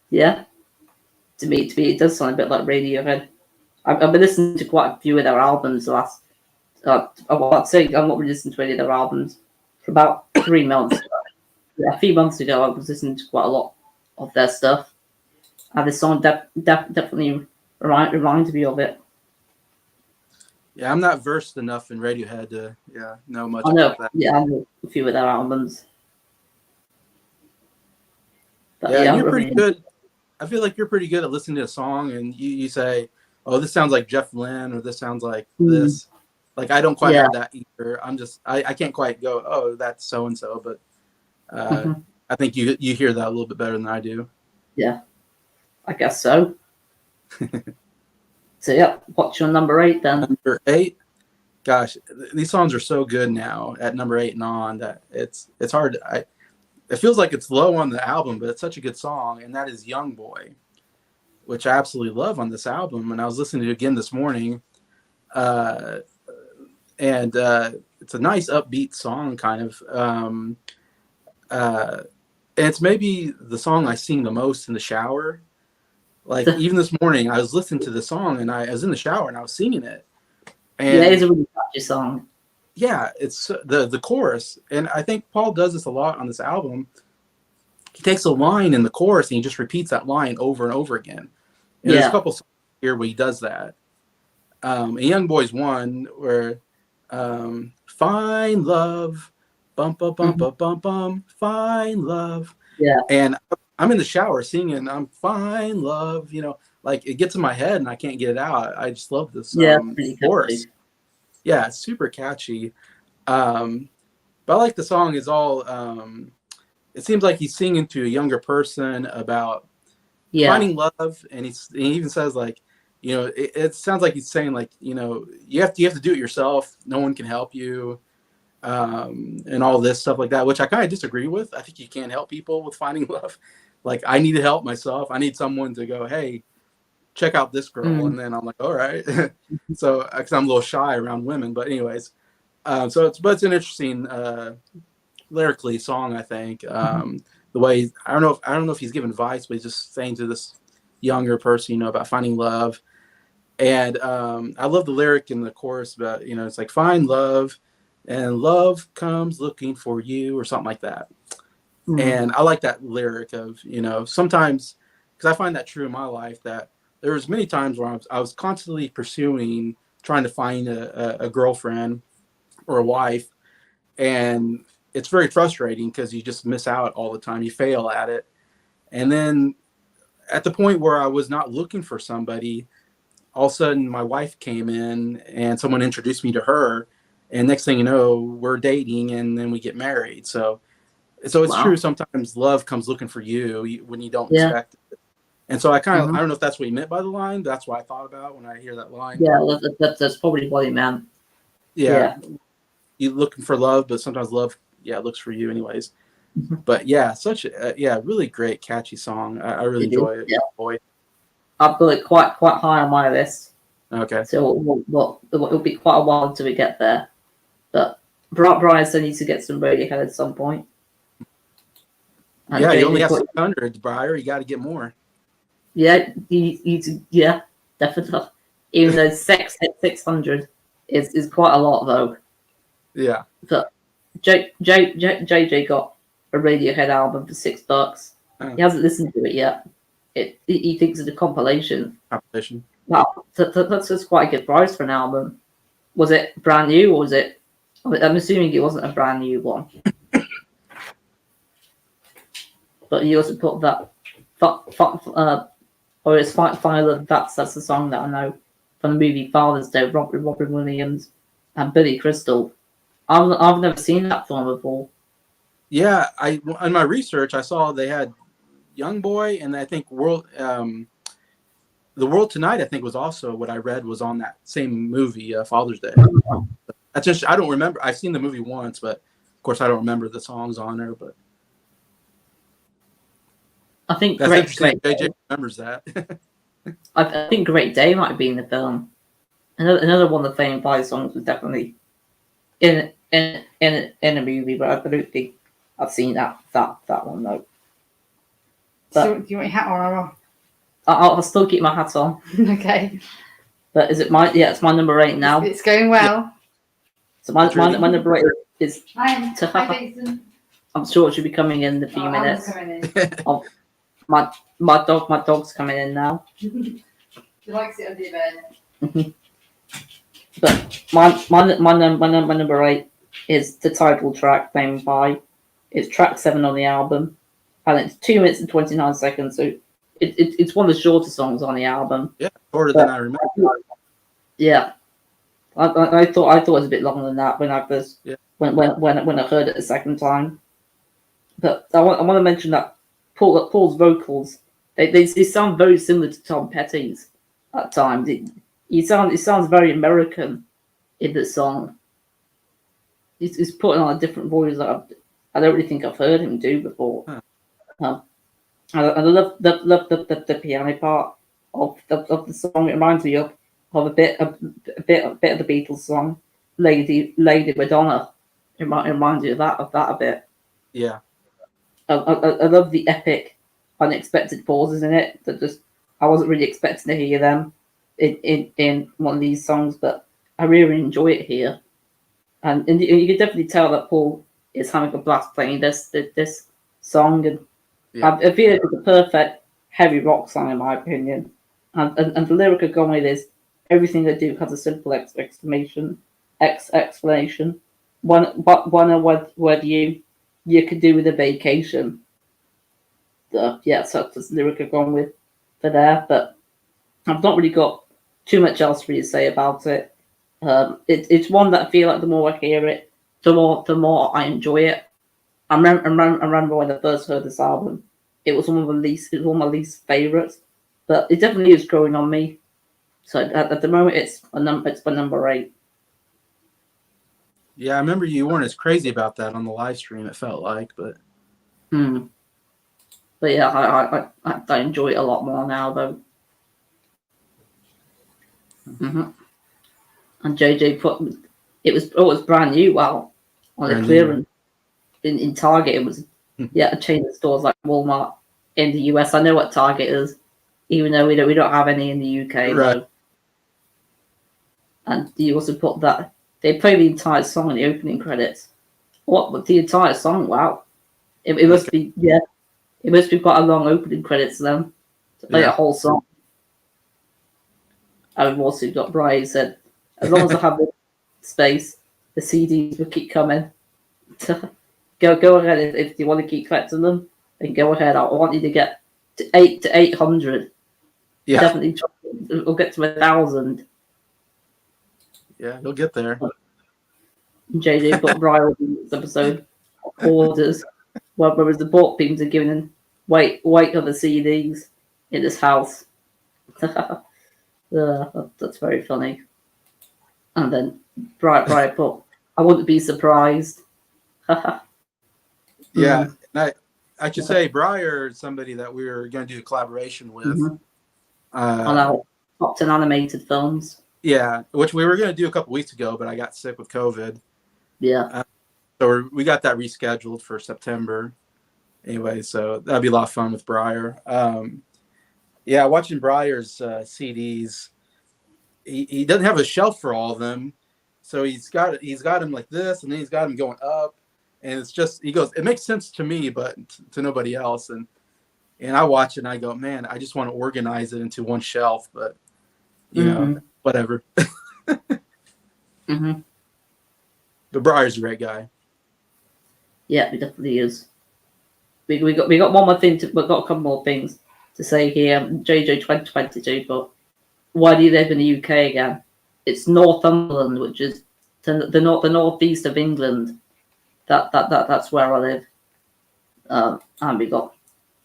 Yeah, to me, it does sound a bit like Radiohead. I've been listening to quite a few of their albums the last. I'd say I'm not really listening to any of their albums for about 3 months. Yeah, a few months ago, I was listening to quite a lot of their stuff, and this song definitely reminds me of it. Yeah, I'm not versed enough in Radiohead to know much I know, about that. yeah, I know a few of their albums. But Yeah, and you're I pretty mean, good. I feel like you're pretty good at listening to a song and you say, "Oh, this sounds like Jeff Lynne," or "This sounds like this." Like I don't quite yeah, have that either. I can't quite go, "Oh, that's so and so," but I think you hear that a little bit better than I do. yeah, I guess so. So yeah, what's your number 8 then? Number 8, gosh, these songs are so good now at number 8 and on that it's hard. It feels like it's low on the album, but it's such a good song, and that is "Young Boy," which I absolutely love on this album. And I was listening to it again this morning, and it's a nice upbeat song, kind of. And it's maybe the song I sing the most in the shower. Like even this morning, I was listening to the song, and I was in the shower and I was singing it. And yeah, it's a really catchy song. yeah, it's the chorus, and I think Paul does this a lot on this album. He takes a line in the chorus and he just repeats that line over and over again. And there's a couple songs here where he does that. And Young Boy's one where "Find Love, bum bum bum bum bum bum, find love." Yeah, And I'm in the shower singing, "I'm find love," like it gets in my head and I can't get it out. I just love this yeah, pretty chorus. catchy. Yeah, it's super catchy. But I like the song is all. It seems like he's singing to a younger person about finding love, and he even says like, it sounds like he's saying like, you have to do it yourself. No one can help you, and all this stuff like that, which I kind of disagree with. I think you can't help people with finding love. Like I need to help myself. I need someone to go, "Hey, check out this girl," and then I'm like, "All right." So, because I'm a little shy around women, but anyways, but it's an interesting lyrically song. I think the way I don't know if he's giving advice, but he's just saying to this younger person, about finding love. And I love the lyric in the chorus about, it's like, "Find love, and love comes looking for you," or something like that. And I like that lyric of, sometimes, because I find that true in my life, that there was many times where I was constantly trying to find a girlfriend or a wife. And it's very frustrating because you just miss out all the time. You fail at it. And then at the point where I was not looking for somebody, all of a sudden my wife came in and someone introduced me to her. And next thing you know, we're dating and then we get married. So it's true. Sometimes love comes looking for you when you don't expect it. And so I don't know if that's what he meant by the line. But that's what I thought about when I hear that line. Yeah, that's probably what he meant. Yeah. You're looking for love, but sometimes love, looks for you anyways. But yeah, such a really great, catchy song. I really enjoy it. Yeah. Boy. I've got it quite high on my list. Okay. So it'll be quite a while until we get there. But Brian still needs to get some Radiohead at some point. And yeah, you only have 600, Briar. You got to get more. Yeah, yeah, definitely. Even though 600 is quite a lot, though. Yeah. But JJ got a Radiohead album for $6. Oh. He hasn't listened to it yet. He thinks it's a compilation. Compilation. Wow, that's just quite a good price for an album. Was it brand new, or was it? I'm assuming it wasn't a brand new one. But he also put that, or it's Final. That's the song that I know from the movie Father's Day, Robin Williams and Billy Crystal. I've never seen that film before. Yeah, in my research I saw they had Young Boy, and I think The World Tonight, I think, was also what I read was on that same movie, Father's Day. That's just, I don't remember. I've seen the movie once, but of course I don't remember the songs on there. But I think that's interesting. JJ remembers that. I think Great Day might be in the film. Another one of the Fame 5 songs was definitely in a movie, but I don't think I've seen that one though. But, so, do you want your hat on or? I'll still keep my hat on. Okay. But is it my? Yeah, it's my number 8 now. It's going well. Yeah. So my number 8 is. Hi, Jason. I'm sure it should be coming in a few minutes. Oh, my dog's coming in now. He likes it under your bed. But my number 8 is the title track, Fame 5. It's track 7 on the album, and it's 2 minutes and 29 seconds. So it's one of the shorter songs on the album. Yeah, shorter than I remember. Yeah, I thought it was a bit longer than that when I first when I heard it the second time. But I want to mention that Paul's vocals they sound very similar to Tom Petty's at times. It sounds very American in the song. He's putting on a different voice that I don't really think I've heard him do before. Huh. And I love the piano part of the song. It reminds me of a bit of the Beatles song, Lady Madonna. It reminds me of that a bit. Yeah. I love the epic, unexpected pauses in it. That just I wasn't really expecting to hear them in one of these songs, but I really enjoy it here. And you can definitely tell that Paul is having a blast playing this song, and I feel it's the perfect heavy rock song in my opinion. And the lyric of going with is everything they do has a simple explanation. One word you could do with a vacation. So that's the lyric I've gone with for there, but I've not really got too much else for you to say about it. It's one that I feel like the more I hear it, the more I enjoy it. I remember when I first heard this album, it was one of my least favorites, but it definitely is growing on me. So at the moment, it's my number 8. Yeah, I remember you weren't as crazy about that on the live stream. It felt like, but. But yeah, I enjoy it a lot more now though. And JJ put it was brand new. Wow, on the clearance in Target, it was a chain of stores like Walmart in the US. I know what Target is, even though we don't have any in the UK. Right. Though. And you also put that they play the entire song in the opening credits. What the entire song? Wow, it must be It must be quite a long opening credits then to play a whole song. I've also got Brian said, as long as I have the space, the CDs will keep coming. Go ahead if you want to keep collecting them, then go ahead. I want you to get to 800. Yeah, definitely. We'll get to 1,000. Yeah, you'll get there. JJ put Brian in this episode orders. Whereas the bought teams are giving them weight of the CDs in this house. That's very funny. And then Brian put, I wouldn't be surprised. Yeah, and I should say Briar is somebody that we were going to do a collaboration with. On our top 10 animated films. Yeah, which we were going to do a couple weeks ago, but I got sick with COVID. Yeah. So we got that rescheduled for September. Anyway, so that'd be a lot of fun with Briar. Yeah, watching Briar's CDs, he doesn't have a shelf for all of them, so he's got them like this, and then he's got them going up, and it's just he goes. It makes sense to me, but to nobody else. And I watch it and I go, man, I just want to organize it into one shelf, but you know, whatever. But Briar's a great guy. Yeah, he definitely is. We got one more thing. We've got a couple more things to say here. JJ 2022, but why do you live in the UK again? It's Northumberland, which is the northeast of England. That's where I live. And we got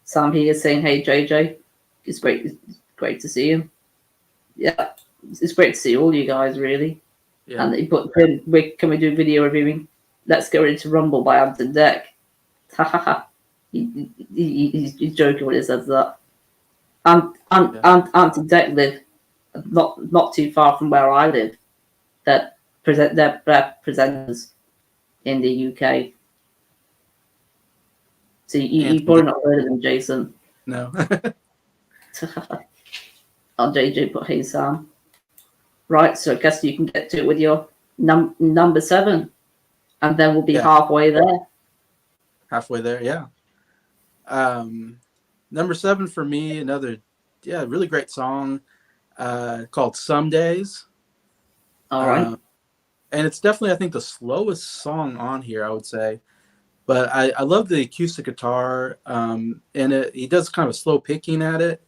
Sam here saying, "Hey JJ, it's great to see you." Yeah, it's great to see all you guys really. Yeah. And he put, can we do video reviewing? Let's go into Rumble by Anton Deck. Ha ha ha. He's joking when he says that. And Anton Deck live not too far from where I live. They're presenters in the UK. So you probably not heard of them, Jason. No. Oh, JJ put, "Hey Sam." Right, so I guess you can get to it with your number 7, and then we'll be halfway there. Halfway there, yeah. Number 7 for me, another really great song called "Some Days." All right. And it's definitely, I think, the slowest song on here, I would say. But I love the acoustic guitar, and he does kind of slow picking at it.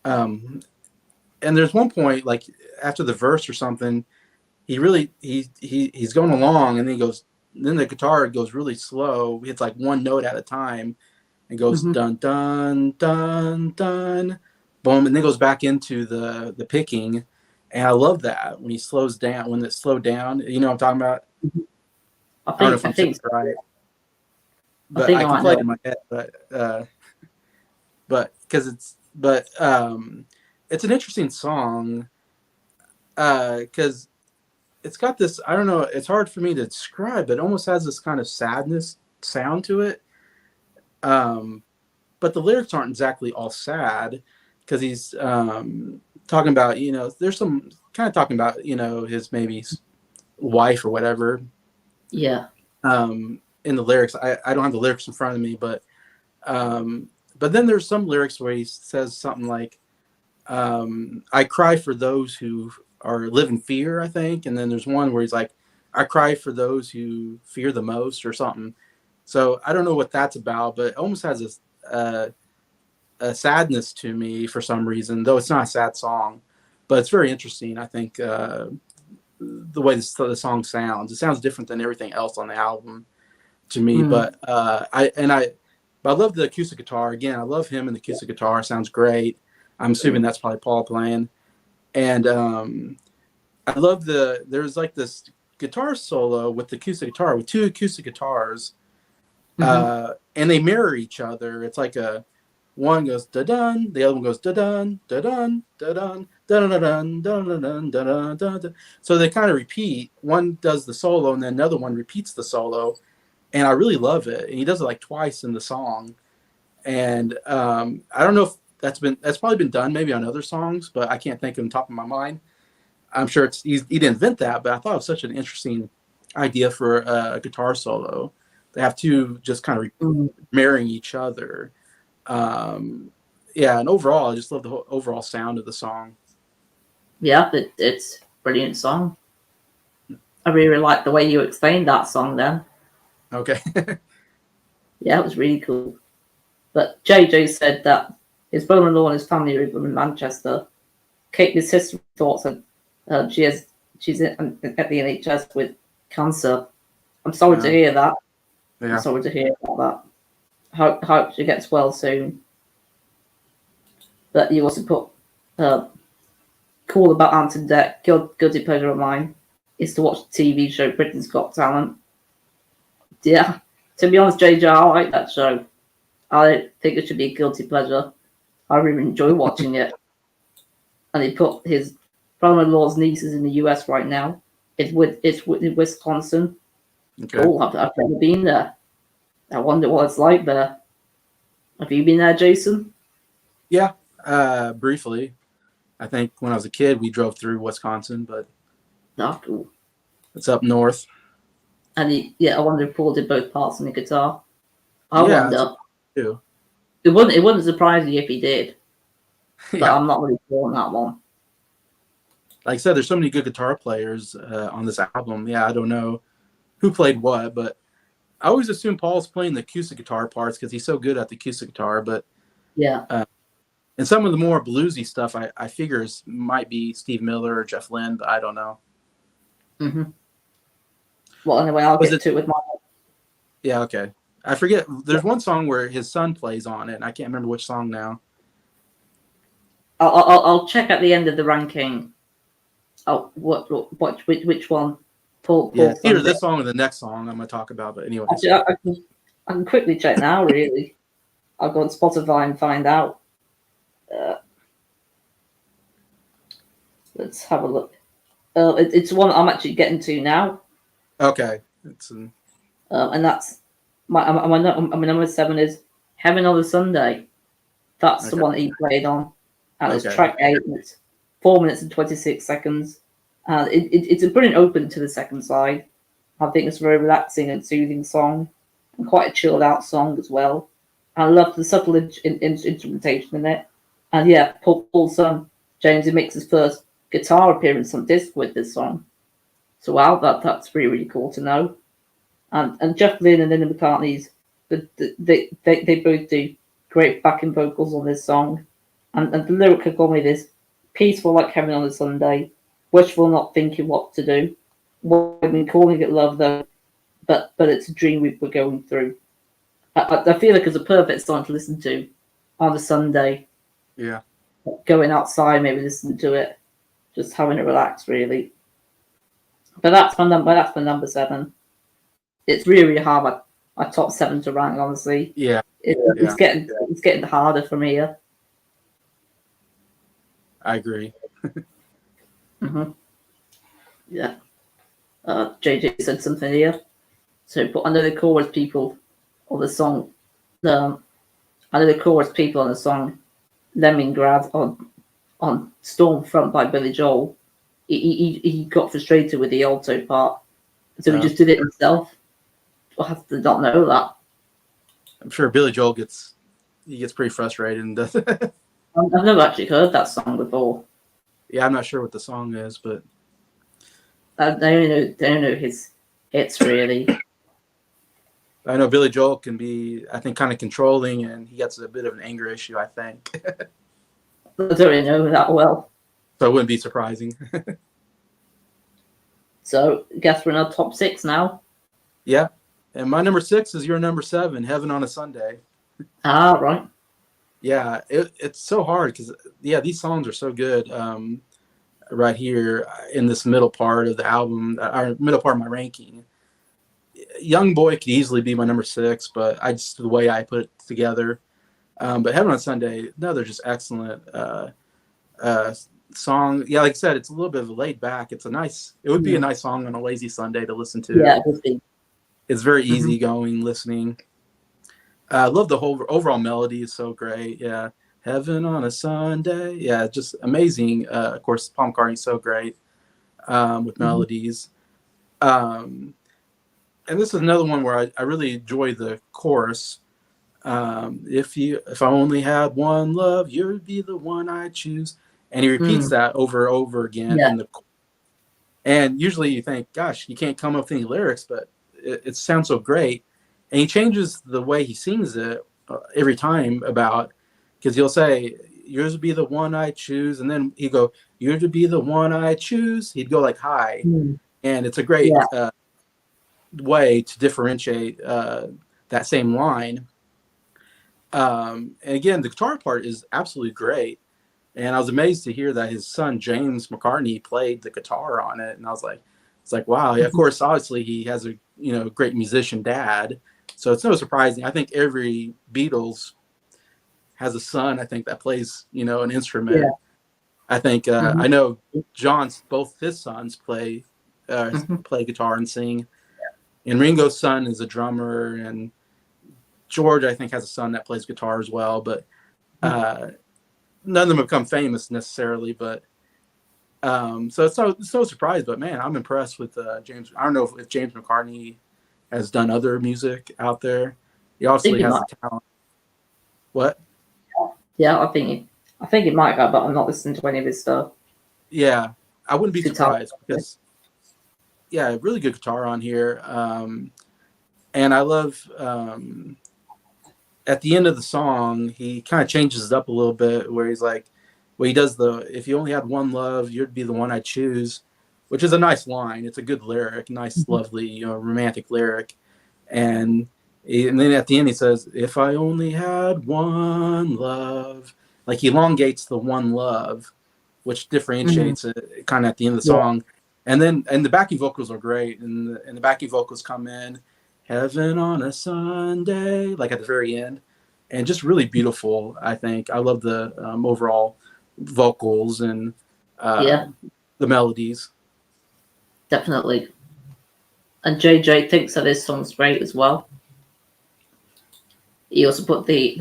And there's one point, like after the verse or something, he's going along, and then the guitar goes really slow. It's like one note at a time, and goes dun dun dun dun, boom, and then goes back into the picking. And I love that when he slows down, when it's slowed down. You know what I'm talking about? I don't know if I'm saying it right. But I can play it in my head, but it's an interesting song because it's got this, I don't know, it's hard for me to describe, but it almost has this kind of sadness sound to it. But the lyrics aren't exactly all sad because he's talking about, there's some kind of talking about, his maybe wife or whatever. Yeah. In the lyrics, I don't have the lyrics in front of me, but then there's some lyrics where he says something like, "I cry for those who live in fear," I think, and then there's one where he's like, "I cry for those who fear the most," or something. So I don't know what that's about, but it almost has a sadness to me for some reason, though it's not a sad song, but it's very interesting. I think the way the song sounds, it sounds different than everything else on the album to me. But I love the acoustic guitar. Again, I love him and the acoustic guitar. It sounds great. I'm assuming that's probably Paul playing. And I love there's like this guitar solo with the acoustic guitar, with 2 acoustic guitars, and they mirror each other. It's like one goes da dun, the other one goes da dun da dun da dun da dun da dun da dun da dun. So they kind of repeat. One does the solo, and then another one repeats the solo. And I really love it. And he does it like twice in the song. And I don't know if that's probably been done maybe on other songs, but I can't think of the top of my mind. I'm sure he didn't invent that, but I thought it was such an interesting idea for a guitar solo. They have 2 just kind of marrying each other. And overall, I just love the whole overall sound of the song. Yeah, it's a brilliant song. I really like the way you explained that song then. Okay. Yeah, it was really cool. But JJ said that his brother-in-law and his family live in Manchester. His sister thoughts that she's at the NHS with cancer. I'm sorry to hear that. Yeah. I'm sorry to hear about that. Hope she gets well soon. But you also put cool about Anton Deck. Guilty pleasure of mine is to watch the TV show Britain's Got Talent. Yeah, to be honest, JJ, I like that show. I think it should be a guilty pleasure. I really enjoy watching it. And he put his brother-in-law's niece is in the US right now. It's in Wisconsin. Okay. Cool. I've never been there. I wonder what it's like there. Have you been there, Jason? Yeah, briefly. I think when I was a kid, we drove through Wisconsin, but Cool. it's up north. And I wonder if Paul did both parts on the guitar. I wonder. Too. It wouldn't surprise you if he did. But Yeah. I'm not really sure on that one. Like I said, there's so many good guitar players on this album. Yeah, I don't know who played what, but I always assume Paul's playing the acoustic guitar parts because he's so good at the acoustic guitar. But and some of the more bluesy stuff, I figure might be Steve Miller or Jeff Lynne, but I don't know. Well, anyway, I'll get to it with my. Yeah. Okay. I forget. There's one song where his son plays on it, and I can't remember which song now. I'll check at the end of the ranking. Oh, which one? Paul Yeah, either Sunday. this song or the next song I'm going to talk about. But anyways, Actually, I can quickly check now. Really, I'll go on Spotify and find out. Let's have a look. It's one I'm actually getting to now, okay, it's and that's my number 7 is Heaven on a Sunday. That's the Okay. one that he played on, and it's Okay. track 8. And it's 4 minutes and 26 seconds. It's a brilliant open to the second side. I think it's a very relaxing and soothing song, and quite a chilled out song as well. I love the subtle instrumentation in it. And yeah, Paul's son, James, he makes his first guitar appearance on disc with this song. So wow, that's really, really cool to know. And Jeff Lynne and Linda McCartney's, they both do great backing vocals on this song. And the lyric had gone with this: peaceful like heaven on a Sunday, wishful not thinking what to do. We've been calling it love though, but it's a dream we're going through. I feel like it's a perfect song to listen to on a Sunday. yeah. Going outside, maybe listening to it, just having a relax, really. But that's my number 7. It's really hard. My top 7 to rank, honestly. Yeah, It's getting harder from here. I agree. Mm-hmm. Yeah. JJ said something here. So, but I know the chorus people on the song. I know the chorus people on the song Lemongrass on Stormfront by Billy Joel. He got frustrated with the alto part, so he just did it himself. I have to not know that. I'm sure Billy Joel gets pretty frustrated and does. I've never actually heard that song before. Yeah, I'm not sure what the song is, but They only know his hits, really. I know Billy Joel can be, I think, kind of controlling, and he gets a bit of an anger issue, I think. I don't really know that well. So it wouldn't be surprising. So, guess we're in our top 6 now. Yeah. And my number 6 is your number 7, Heaven on a Sunday. Ah, right. Yeah, it's so hard because, yeah, these songs are so good right here in this middle part of the album, or middle part of my ranking. Young Boy could easily be my number 6, but the way I put it together. But Heaven on Sunday, no, they're just excellent song. Yeah, like I said, it's a little bit of a laid back. It would be a nice song on a lazy Sunday to listen to. Yeah, it would be. It's very easygoing listening. I love the whole overall melody is so great. Yeah. Heaven on a Sunday. Yeah, just amazing. Of course, Paul McCartney's so great with melodies. And this is another one where I really enjoy the chorus. If I only had one love, you'd be the one I choose. And he repeats that over and over again. Yeah. And usually you think, gosh, you can't come up with any lyrics, but it sounds so great. And he changes the way he sings it every time because he'll say, yours would be the one I choose. And then he'd go, yours would be the one I choose. He'd go like high. And it's a great way to differentiate that same line. And again, the guitar part is absolutely great. And I was amazed to hear that his son, James McCartney, played the guitar on it. And I was like, it's like, wow. Yeah, of course, obviously he has a great musician dad. So it's no surprising. I think every Beatles has a son, I think, that plays, an instrument. Yeah. I think I know both his sons play guitar and sing. And Ringo's son is a drummer, and George, I think, has a son that plays guitar as well. But none of them have become famous necessarily. But so it's no surprise. But man, I'm impressed with James. I don't know if James McCartney has done other music out there. He obviously has the talent. What? Yeah, I think it might have, but I'm not listening to any of his stuff. Yeah, I wouldn't be surprised because, yeah, really good guitar on here. And I love at the end of the song, he kind of changes it up a little bit where he's like, well, he does if you only had one love, you'd be the one I choose, which is a nice line. It's a good lyric, nice, lovely, romantic lyric. And And then at the end he says, "If I only had one love," like he elongates the one love, which differentiates it kind of at the end of the Yeah. song. And the backing vocals are great, and the backing vocals come in, "Heaven on a Sunday," like at the very end, and just really beautiful. I think I love the overall vocals and Yeah. the melodies. Definitely. And JJ thinks that his song's great as well. He also put he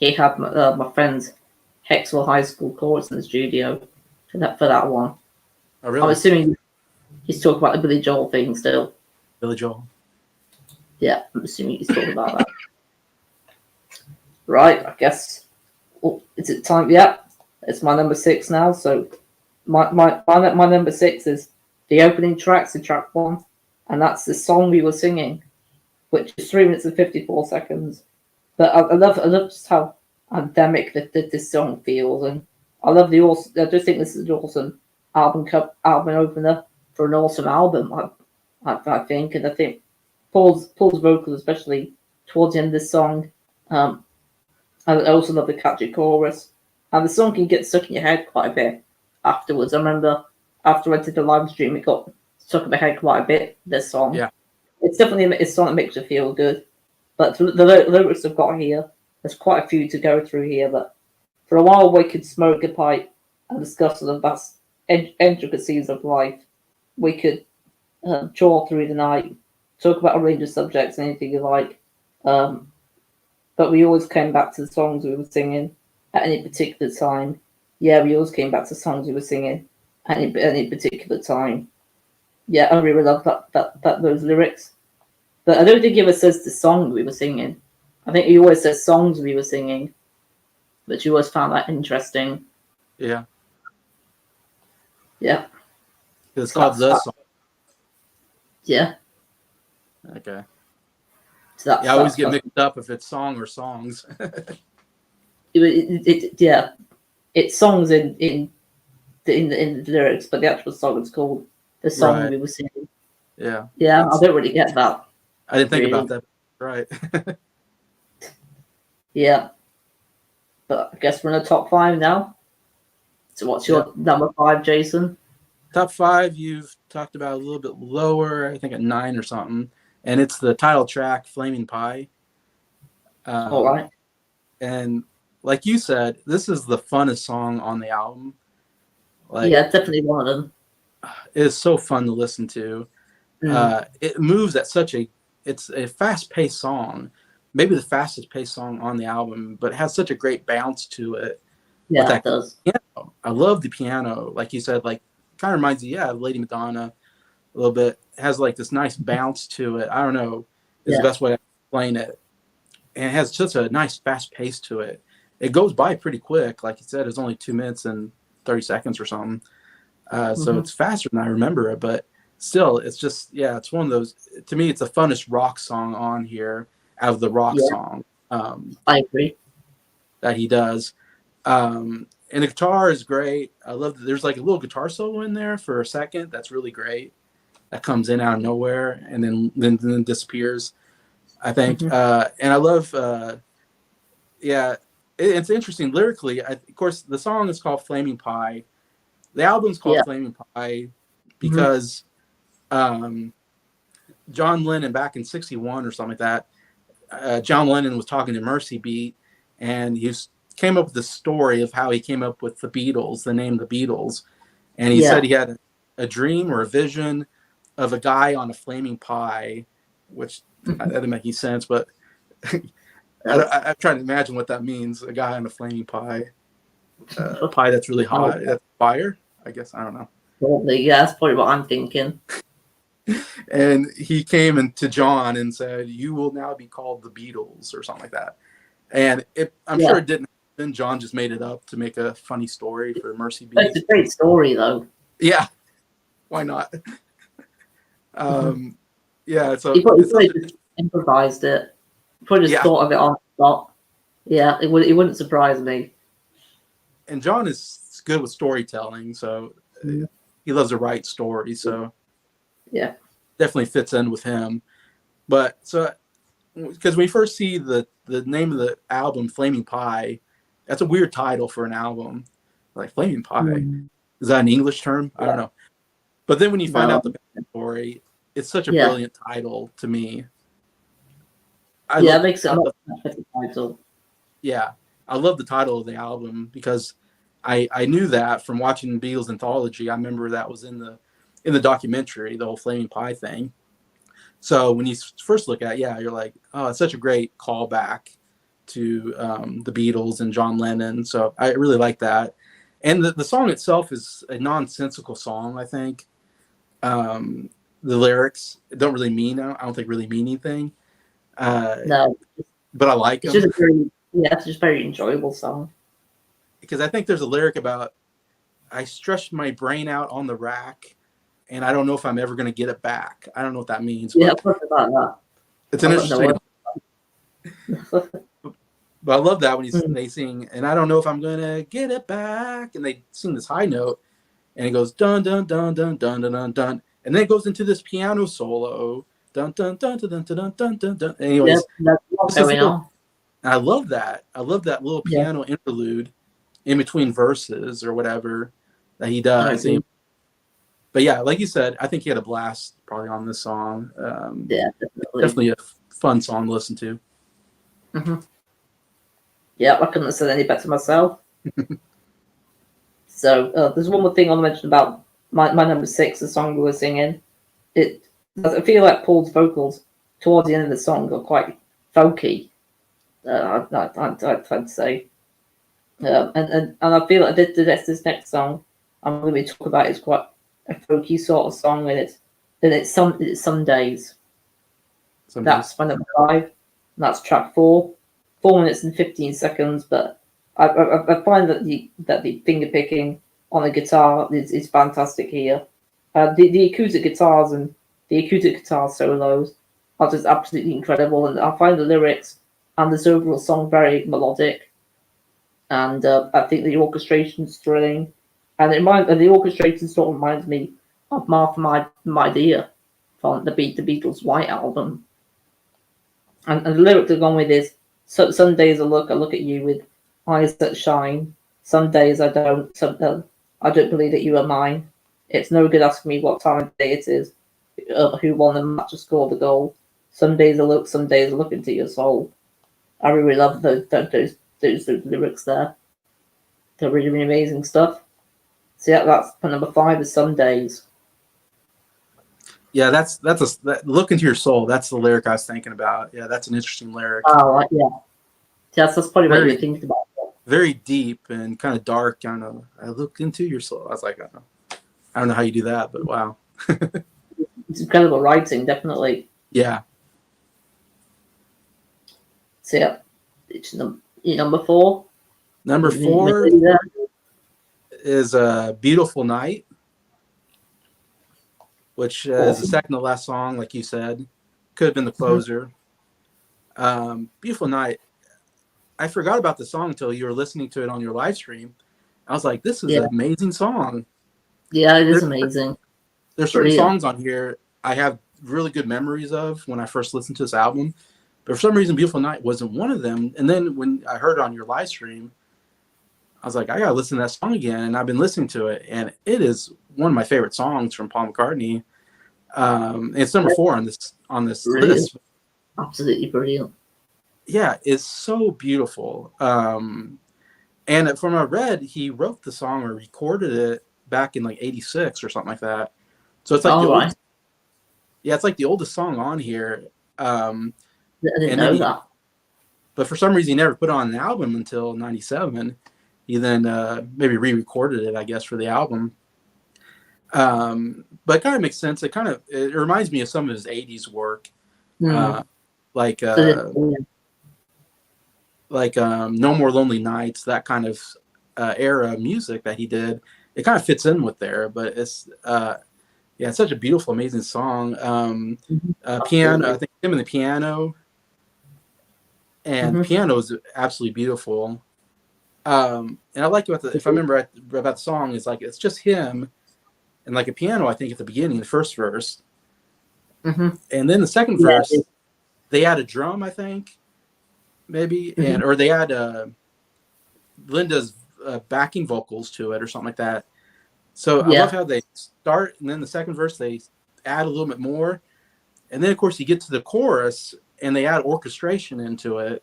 had my friend's Hexwell High School chorus in the studio for that one. Oh, I'm really? assuming he's talking about the Billy Joel thing still. Billy Joel. Yeah, I'm assuming he's talking about that. Right, I guess. Oh, is it time? Yeah, it's my number 6 now. So my number 6 is the opening track, so track 1, and that's the song we were singing, which is 3 minutes and 54 seconds. But I love just how anthemic that this song feels, and I love I just think this is an awesome album opener for an awesome album. I think, and I think Paul's vocals, especially towards the end of this song. I also love the catchy chorus, and the song can get stuck in your head quite a bit afterwards. I remember after I did the live stream, it got stuck in my head quite a bit. This song, Yeah, it's definitely a song that makes you feel good. But the lyrics I've got here, there's quite a few to go through here. But for a while, we could smoke a pipe and discuss the vast intricacies of life. We could chaw through the night, talk about a range of subjects, anything you like. But we always came back to the songs we were singing at any particular time. Yeah, we always came back to songs we were singing at any particular time. Yeah, I really love that those lyrics. But I don't think he ever says the song we were singing. I think he always says songs we were singing, but you always found that interesting. yeah. Yeah. It's called The Song. Yeah. Okay. So that's, Yeah, I always get mixed up if it's song or songs. Yeah, it's songs in the lyrics, but the actual song is called the song Right. we were singing. Yeah. Yeah, I don't really get that. I didn't think Really? about that. Right. Yeah, but I guess we're in the top 5 now. So what's your number 5, Jason? Top 5, you've talked about a little bit lower, I think at 9 or something, and it's the title track, "Flaming Pie." All right. And like you said, this is the funnest song on the album. Like, Yeah, definitely one of them. it is so fun to listen to. It moves at it's a fast-paced song, maybe the fastest paced song on the album, but it has such a great bounce to it. Yeah, it does. Piano. I love the piano, like you said, like kind of reminds you, of Lady Madonna a little bit. It has like this nice bounce to it. I don't know, is the best way to explain it. And it has such a nice fast pace to it. It goes by pretty quick, like you said. It's only 2 minutes and 30 seconds or something. So it's faster than I remember it, but still, it's just, it's one of those, to me, it's the funnest rock song on here out of the rock song. I agree. That he does. And the guitar is great. I love that there's like a little guitar solo in there for a second. That's really great. That comes in out of nowhere and then disappears, I think. And I love, it's interesting lyrically. Of course, the song is called "Flaming Pie." The album's called "Flaming Pie" because John Lennon, back in '61 or something like that, John Lennon was talking to Mercy Beat, and he came up with the story of how he came up with the Beatles, the name the Beatles. And he said he had a dream or a vision of a guy on a flaming pie, which that doesn't make any sense, but I'm trying to imagine what that means. A guy on a flaming pie, a pie that's really hot. That's fire, I guess. I don't know. Probably, yeah, that's probably what I'm thinking. And he came to John and said, "You will now be called the Beatles," or something like that. And I'm sure it didn't happen. John just made it up to make a funny story for Mercy Beat. It's a great story, though. Yeah, why not? So he probably just improvised it. Probably just thought of it on the spot. Yeah, it wouldn't surprise me. And John is good with storytelling, so he loves to write stories. So yeah, definitely fits in with him. But so because when you first see the name of the album, Flaming Pie, that's a weird title for an album. Like Flaming Pie. Is that an English term? I don't know. But then when you find out the backstory, it's such a brilliant title to me. It makes it a lot better title. Yeah, I love the title of the album because I knew that from watching Beatles Anthology. I remember that was in the documentary, the whole Flaming Pie thing. So when you first look at it, you're like, oh, it's such a great callback to the Beatles and John Lennon. So I really like that. And the song itself is a nonsensical song, I think. The lyrics don't really mean, I don't think really mean anything. No. But I like them. It's just a very enjoyable song. Because I think there's a lyric about, I stretched my brain out on the rack, and I don't know if I'm ever going to get it back. I don't know what that means. Yeah, I've heard about that. It's an interesting. But I love that when they sing, and I don't know if I'm going to get it back. And they sing this high note, and it goes dun, dun, dun, dun, dun, dun, dun, dun. And then it goes into this piano solo. Dun, dun, dun, dun, dun, dun, dun, dun, dun. Anyways, that's going on. I love that. I love that little piano interlude in between verses or whatever that he does. But yeah, like you said, I think he had a blast probably on this song. Definitely a fun song to listen to. Mm-hmm. Yeah, I couldn't have said any better myself. So there's one more thing I want to mention about my number 6, the song we were singing. I feel like Paul's vocals towards the end of the song are quite folky. I'd say. And I feel like this next song I'm going to be talking about is quite a folky sort of song, and it's some days. That's my number 5. That's track 4. 4 minutes and 15 seconds, but I find that the finger picking on the guitar is fantastic here. The acoustic guitars and the acoustic guitar solos are just absolutely incredible, and I find the lyrics and this overall song very melodic. And I think the orchestration's thrilling, and the orchestration sort of reminds me of Martha My Dear from the Beatles' White Album. And the lyric to go on with is, so some days I look at you with eyes that shine. Some days I don't. I don't believe that you are mine. It's no good asking me what time of day it is, who won the match or scored the goal. Some days I look into your soul. I really love those lyrics there. They're really, really amazing stuff. So yeah, that's my number 5 is Some Days. Yeah, that's look into your soul. That's the lyric I was thinking about. Yeah, that's an interesting lyric. Oh, yeah. That's probably what you're thinking about. Very deep and kind of dark. I don't know. I looked into your soul. I was like, I don't know how you do that, but wow. It's incredible writing, definitely. Yeah. So yeah, it's number 4. Number 4 is a Beautiful Night, which is the second to last song, like you said. Could have been the closer. Beautiful Night. I forgot about the song until you were listening to it on your live stream. I was like, this is an amazing song. Yeah, it is amazing. There's certain songs on here I have really good memories of when I first listened to this album. But for some reason, Beautiful Night wasn't one of them. And then when I heard it on your live stream, I was like, I got to listen to that song again. And I've been listening to it. And it is one of my favorite songs from Paul McCartney. It's number 4 on this list. Absolutely brilliant. Yeah, it's so beautiful. And from what I read, he wrote the song or recorded it back in like 86 or something like that. So it's like it's like the oldest song on here. I didn't know that. But for some reason, he never put it on an album until 97. He then maybe re-recorded it, I guess, for the album. But it kind of makes sense. It reminds me of some of his 80s work. Like No More Lonely Nights, that kind of era of music that he did. It kind of fits in with there, but it's such a beautiful, amazing song. Piano, I think him and the piano, and piano is absolutely beautiful. And I like about if I remember about the song, is like it's just him and like a piano. I think at the beginning, the first verse, and then the second verse. they add a drum, I think, maybe, and or they add Linda's backing vocals to it or something like that. So I love how they start, and then the second verse they add a little bit more, and then of course you get to the chorus and they add orchestration into it,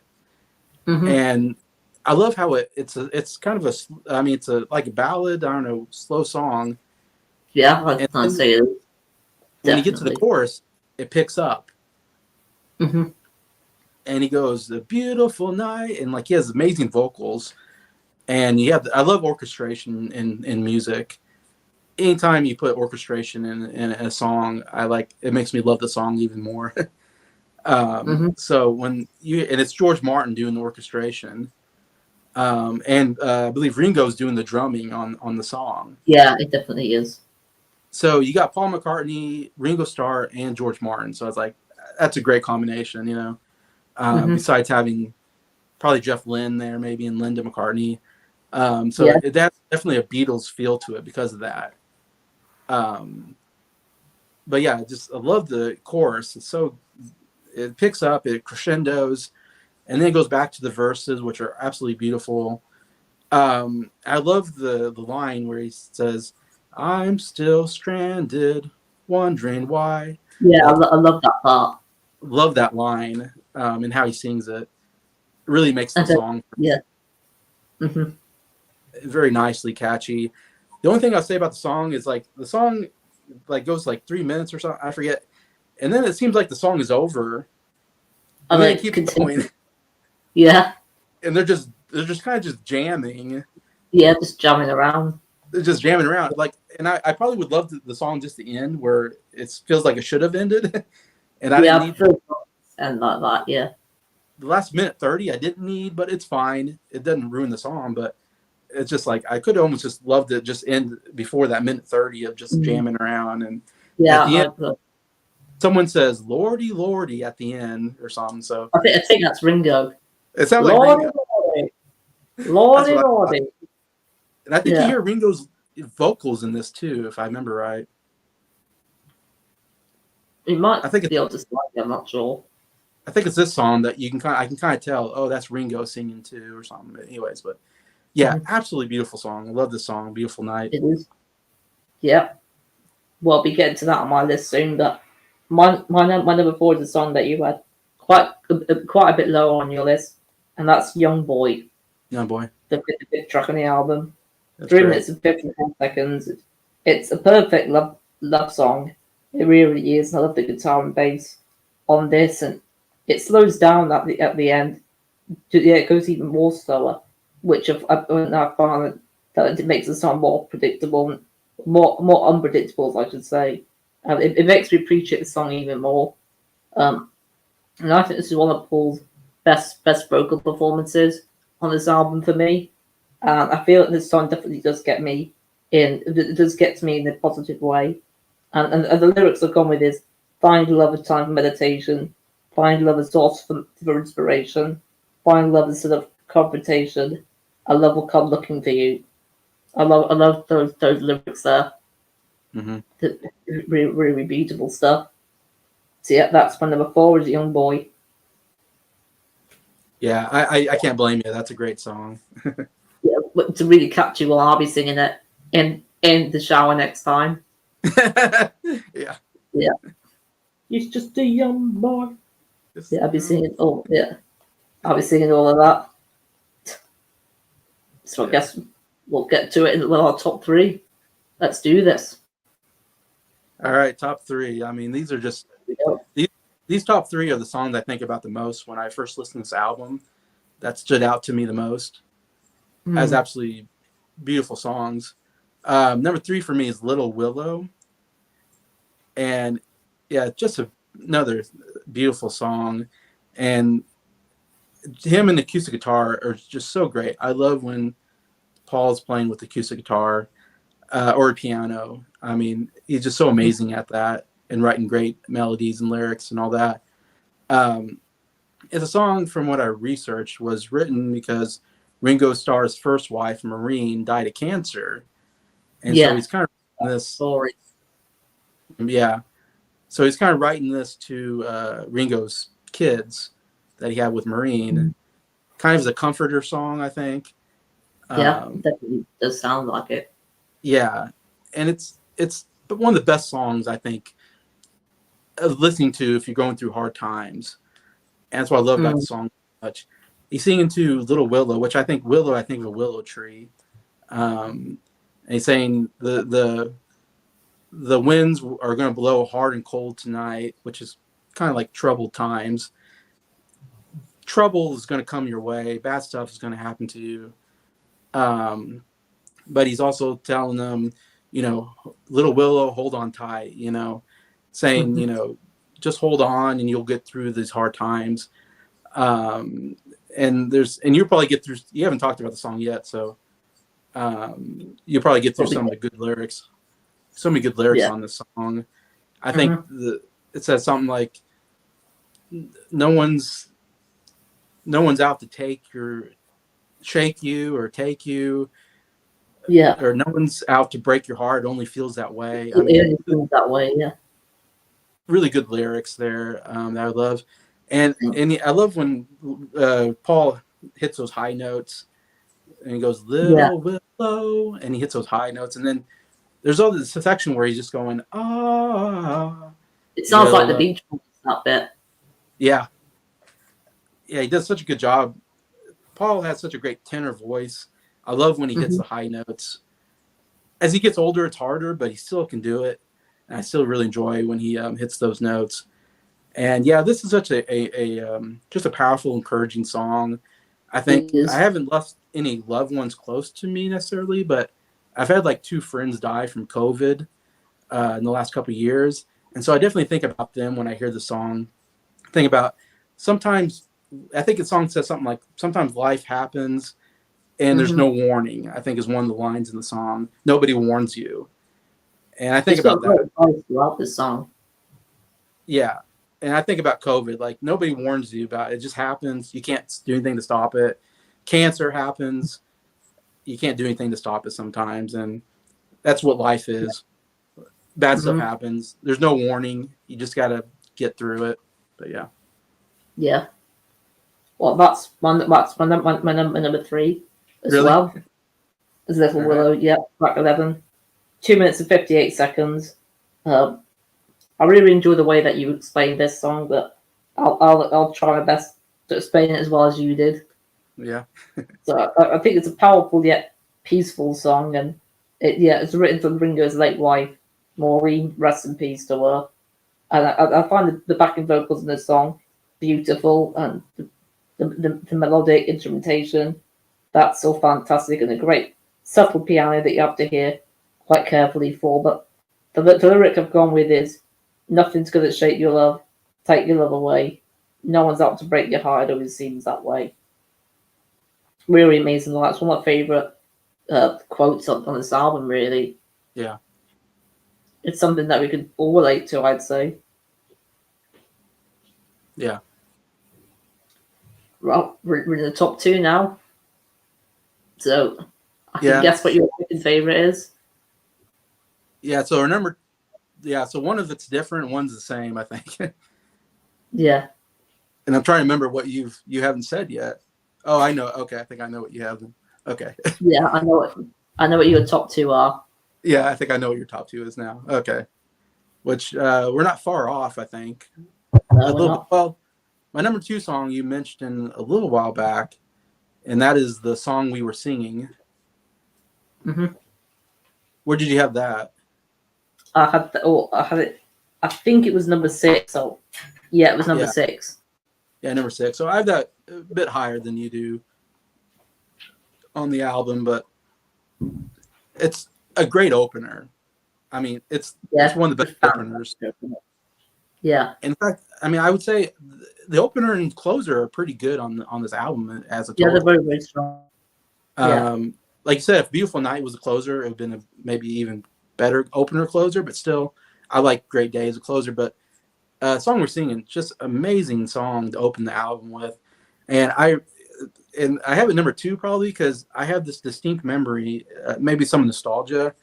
and I love how it's kind of it's like a ballad, I don't know, slow song. Yeah, I can't say it. When you get to the chorus, it picks up. And he goes, "The beautiful night," and like he has amazing vocals, and I love orchestration in music. Anytime you put orchestration in a song, it makes me love the song even more. So and it's George Martin doing the orchestration, and I believe Ringo's doing the drumming on the song. Yeah, it definitely is. So you got Paul McCartney, Ringo Starr, and George Martin. So I was like, that's a great combination, you know. Besides having probably Jeff Lynne there, maybe, and Linda McCartney. That's definitely a Beatles feel to it because of that. But yeah, I love the chorus. It picks up, it crescendos, and then it goes back to the verses, which are absolutely beautiful. I love the line where he says, "I'm still stranded, wondering why." Yeah, I love that part. Love that line, and how he sings it. It really makes the song. Yeah. Very nicely catchy. The only thing I'll say about the song is like the song goes like 3 minutes or something, I forget, and then it seems like the song is over. And then it keeps going. Yeah. And they're just kind of just jamming. Yeah, just jamming around. They're just jamming around. And I probably would love the song just to end where it feels like it should have ended. And I didn't need and like that, yeah. The last minute 30 I didn't need, but it's fine. It doesn't ruin the song, but it's just like I could almost just loved it just end before that minute 30 of just jamming around. And at the end, someone says "Lordy, Lordy" at the end or something. So I think that's Ringo. It sounds Lordy, like Ringo. Lordy, Lordy. And I think you hear Ringo's vocals in this too, if I remember right. He might be able to sing, I'm not sure. I think it's this song that I can kind of tell, oh, that's Ringo singing too or something. But anyways, yeah, absolutely beautiful song. I love this song, Beautiful Night. It is. Yeah. Well, I'll be getting to that on my list soon, but my number 4 is a song that you had quite a bit lower on your list, and that's Young Boy. Young Boy. The fifth track on the album. 3 minutes and 54 seconds. It's a perfect love song. It really is. I love the guitar and bass on this, and it slows down at the end. Yeah, it goes even more slower, which I found that it makes the song more predictable, more unpredictable, I should say. It makes me appreciate the song even more. And I think this is one of Paul's best vocal performances on this album for me. I feel that this song definitely does get me in. It does get to me in a positive way. And the lyrics I've gone with is find love a time for meditation, find love a source for inspiration, find love instead of confrontation. A love will come looking for you. I love those lyrics there. Really, really beautiful stuff. So yeah, that's my number 4 is Young Boy. Yeah, I can't blame you. That's a great song. Yeah, but to really catch you, I'll be singing it in the shower next time. Yeah. He's just a young boy. Yeah, I'll be singing. Oh, yeah, I'll be singing all of that. So I guess we'll get to it with our top 3. Let's do this. All right, top 3. I mean, these are just these top 3 are the songs I think about the most when I first listened to this album. That stood out to me the most as absolutely beautiful songs. Number 3 for me is Little Willow. And yeah, just another beautiful song. And him and the acoustic guitar are just so great. I love when Paul's playing with the acoustic guitar or piano. I mean, he's just so amazing at that and writing great melodies and lyrics and all that. It's a song, from what I researched, was written because Ringo Starr's first wife, Maureen, died of cancer. And so he's kind of this story. Yeah. So he's kind of writing this to Ringo's kids that he had with Maureen. Kind of as a comforter song, I think. Yeah, definitely does sound like it. Yeah, and it's but one of the best songs I think of listening to if you're going through hard times. And that's what I love about the song so much. He's singing to Little Willow, which I think of a willow tree. And he's saying the winds are going to blow hard and cold tonight, which is kind of like troubled times. Trouble is going to come your way. Bad stuff is going to happen to you. But he's also telling them, Little Willow, hold on tight, saying, just hold on and you'll get through these hard times. And you'll probably get through, you haven't talked about the song yet. So, you'll probably get through some of the good lyrics, so many good lyrics on this song. I think it says something like, no one's out to shake you or take you. Yeah. Or no one's out to break your heart. It only feels that way. It only feels that way. Yeah. Really good lyrics there that I love. And I love when Paul hits those high notes and he goes, Little Willow, and he hits those high notes. And then there's all this section where he's just going, ah. It sounds like the Beach Boys, that bit. Yeah. Yeah, he does such a good job. Paul has such a great tenor voice. I love when he hits the high notes. As he gets older, it's harder, but he still can do it. And I still really enjoy when he hits those notes. And yeah, this is such just a powerful, encouraging song. I think I haven't lost any loved ones close to me necessarily, but I've had like 2 friends die from COVID in the last couple of years. And so I definitely think about them when I hear the song. Think about sometimes, I think the song says something like, sometimes life happens and there's no warning, I think is one of the lines in the song. Nobody warns you. And I think about that throughout this song. Yeah. And I think about COVID, like nobody warns you about it. It just happens. You can't do anything to stop it. Cancer happens. You can't do anything to stop it sometimes. And that's what life is. Bad stuff happens. There's no warning. You just got to get through it. But yeah. Yeah. Well, that's my number 3 as well. Is Little Willow. Yeah, track 11. 2 minutes and 58 seconds. I really enjoy the way that you explained this song, but I'll try my best to explain it as well as you did. Yeah. So I think it's a powerful yet peaceful song, and it's written for Ringo's late wife, Maureen. Rest in peace to her. And I find the backing vocals in this song beautiful, and the melodic instrumentation, that's so fantastic, and a great subtle piano that you have to hear quite carefully for. But the lyric I've gone with is, nothing's going to shake your love, take your love away. No one's out to break your heart, it always seems that way. Really amazing. That's one of my favourite quotes on this album, really. Yeah. It's something that we could all relate to, I'd say. Yeah. Well, we're in the top 2 now. So I can guess what your second favourite is. Yeah, so remember, so one of it's different, one's the same, I think. Yeah. And I'm trying to remember what you haven't said yet. Oh, I know. Okay, I think I know what you have. Okay. Yeah, I know what your top 2 are. Yeah, I think I know what your top 2 is now. Okay. Which we're not far off, I think. No, we're not. Well, my number 2 song you mentioned a little while back, and that is the song we were singing. Mm-hmm. Where did you have that? I had it. I think it was number 6. So yeah, it was number 6. Yeah, number 6. So I have that a bit higher than you do on the album, but it's a great opener. I mean, it's one of the best openers. Yeah. In fact, I mean, I would say the opener and closer are pretty good on this album as a total. Yeah, they're very, very strong. Like you said, if Beautiful Night was a closer, it would have been a maybe even better opener closer, but still, I like Great Day as a closer. But Song We're Singing, just amazing song to open the album with. And I have it number 2 probably because I have this distinct memory, maybe some nostalgia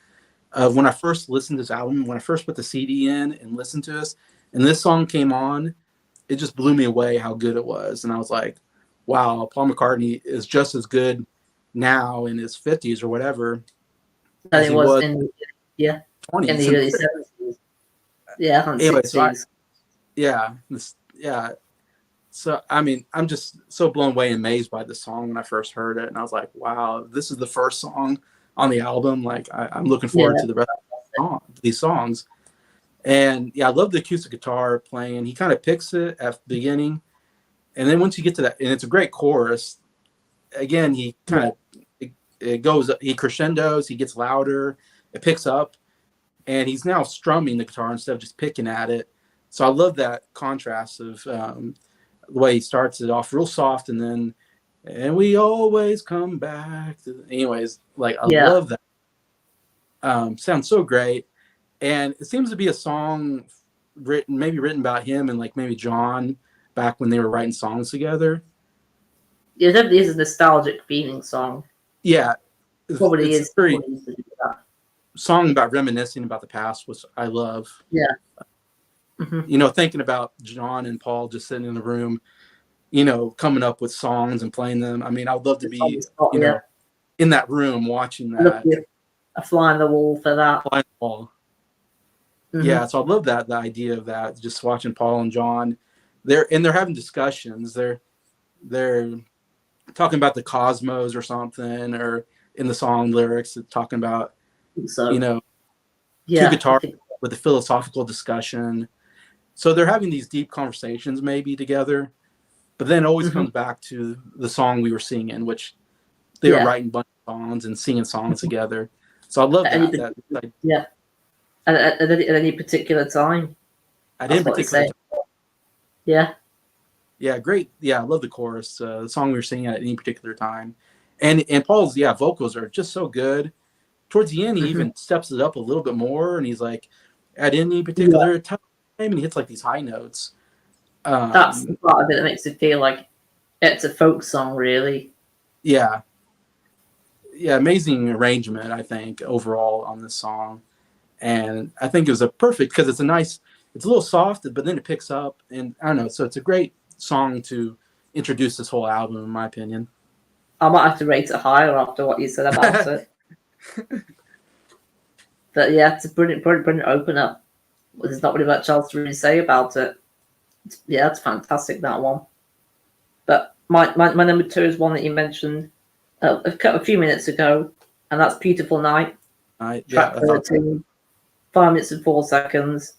of when I first listened to this album, when I first put the CD in and listened to this, and this song came on, it just blew me away how good it was. And I was like, wow, Paul McCartney is just as good now in his 50s or whatever And as it he was was in the, yeah, 20s. in the early 70s. Yeah, and Anyway, so 60s. yeah. So, I mean, I'm just so blown away and amazed by the song when I first heard it. And I was like, wow, this is the first song on the album. Like, I'm looking forward to the rest of these songs. And yeah, I love the acoustic guitar playing. He kind of picks it at the beginning. And then once you get to that, and it's a great chorus, again, he kind of, it goes, he crescendos, he gets louder, it picks up, and he's now strumming the guitar instead of just picking at it. So I love that contrast of the way he starts it off real soft, and then, and we always come back. Anyways, like, I love that. Sounds so great. And it seems to be a song written about him and like maybe John back when they were writing songs together. Yeah, it definitely is a nostalgic feeling song. Yeah. Probably it's is. a very song about reminiscing about the past, which I love. Yeah. Mm-hmm. You know, thinking about John and Paul just sitting in the room, you know, coming up with songs and playing them. I mean, I would love to be, you know, in that room watching that. A fly on the wall for that. Fly on the wall. Mm-hmm. Yeah, so I love that, the idea of that, just watching Paul and John. They're having discussions. They're talking about the cosmos or something, or in the song lyrics, it's talking about, you know, two guitars with a philosophical discussion. So they're having these deep conversations maybe together, but then it always comes back to the song we were singing, which they were writing a bunch of songs and singing songs together. So I love that. Yeah. At any particular time. At any particular time. Yeah. Yeah, great. Yeah, I love the chorus. The song we were singing at any particular time. And Paul's, vocals are just so good. Towards the end, he even steps it up a little bit more, and he's like, at any particular time, and he hits like these high notes. That's the part of it that makes it feel like it's a folk song, really. Yeah. Yeah, amazing arrangement, I think, overall on this song. And I think it was a perfect, because it's a little soft, but then it picks up, and I don't know. So it's a great song to introduce this whole album, in my opinion. I might have to rate it higher after what you said about it. But yeah, it's a brilliant opener. There's not really much else to really say about it. Yeah, it's fantastic, that one. But my number 2 is one that you mentioned a few minutes ago, and that's Beautiful Night. Track 13. 5 minutes and 4 seconds.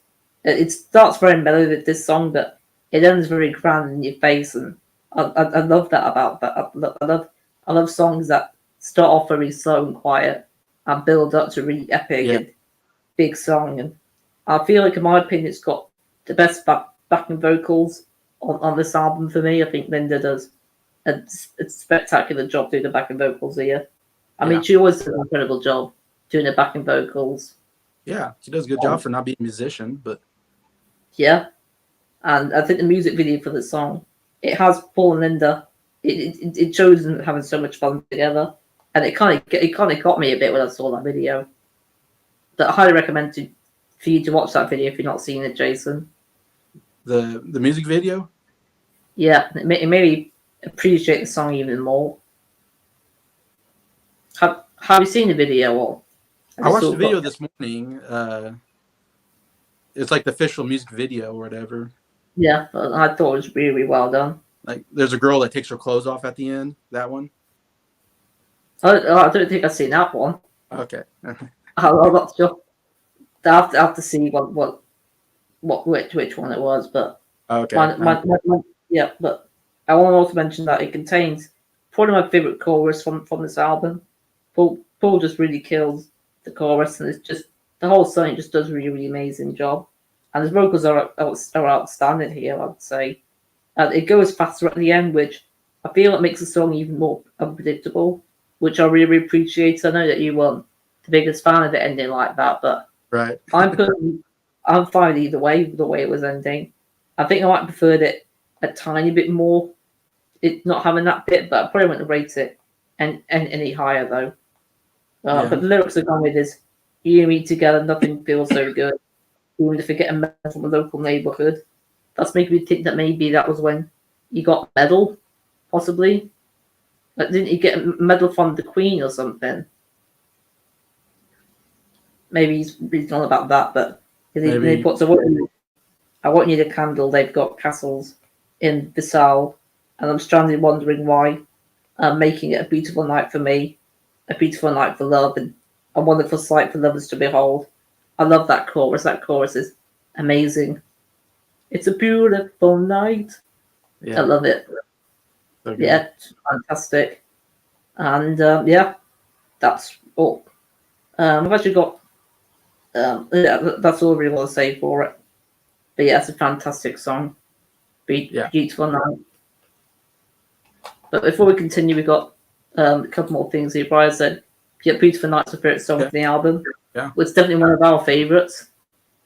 It starts very mellow with this song, but it ends very grand in your face, and I love that about that. I love songs that start off very slow and quiet and build up to really epic and big song. And I feel like, in my opinion, it's got the best backing vocals on this album for me. I think Linda does a spectacular job doing the backing vocals here. I mean, she always does an incredible job doing the backing vocals. Yeah, she does a good job for not being a musician, but yeah. And I think the music video for the song, it has Paul and Linda. It shows them having so much fun together, and it kind of got me a bit when I saw that video. But I highly recommend for you to watch that video if you're not seen it, Jason. The music video. Yeah, it made me appreciate the song even more. Have you seen the video? Or I watched the video this morning. It's like the official music video or whatever. Yeah, but I thought it was really, really well done. Like, there's a girl that takes her clothes off at the end. That one. I don't think I've seen that one. Okay. I'm not sure. I have to see which one it was, but okay. But I want to also mention that it contains probably my favorite chorus from this album. Paul just really kills the chorus, and it's just the whole song just does a really, really amazing job. And his vocals are outstanding here, I'd say. And it goes faster at the end, which I feel it makes the song even more unpredictable, which I really, really appreciate. I know that you weren't the biggest fan of it ending like that, but right. I'm fine either way, the way it was ending. I think I might have preferred it a tiny bit more, it not having that bit, but I probably wouldn't rate it any higher, though. But the lyrics are gone with is, you and me together, nothing feels so good. We want to forget a man from a local neighborhood. that's making me think that maybe that was when he got a medal, possibly. Like, didn't he get a medal from the Queen or something? Maybe he's not about that, but he puts I won't need a candle. They've got castles in Bissau, and I'm strangely wondering why. Making it a beautiful night for me, a beautiful night for love, and a wonderful sight for lovers to behold. I love that chorus. That chorus is amazing. It's a beautiful night. Yeah. I love it. So good. Yeah, it's fantastic. And that's all. I've actually got. That's all I really want to say for it. But yeah, it's a fantastic song. Beautiful night. But before we continue, we've got a couple more things here. Brian said, "Yeah, Beautiful Night's a favorite song for the album." Yeah, well, it's definitely one of our favorites.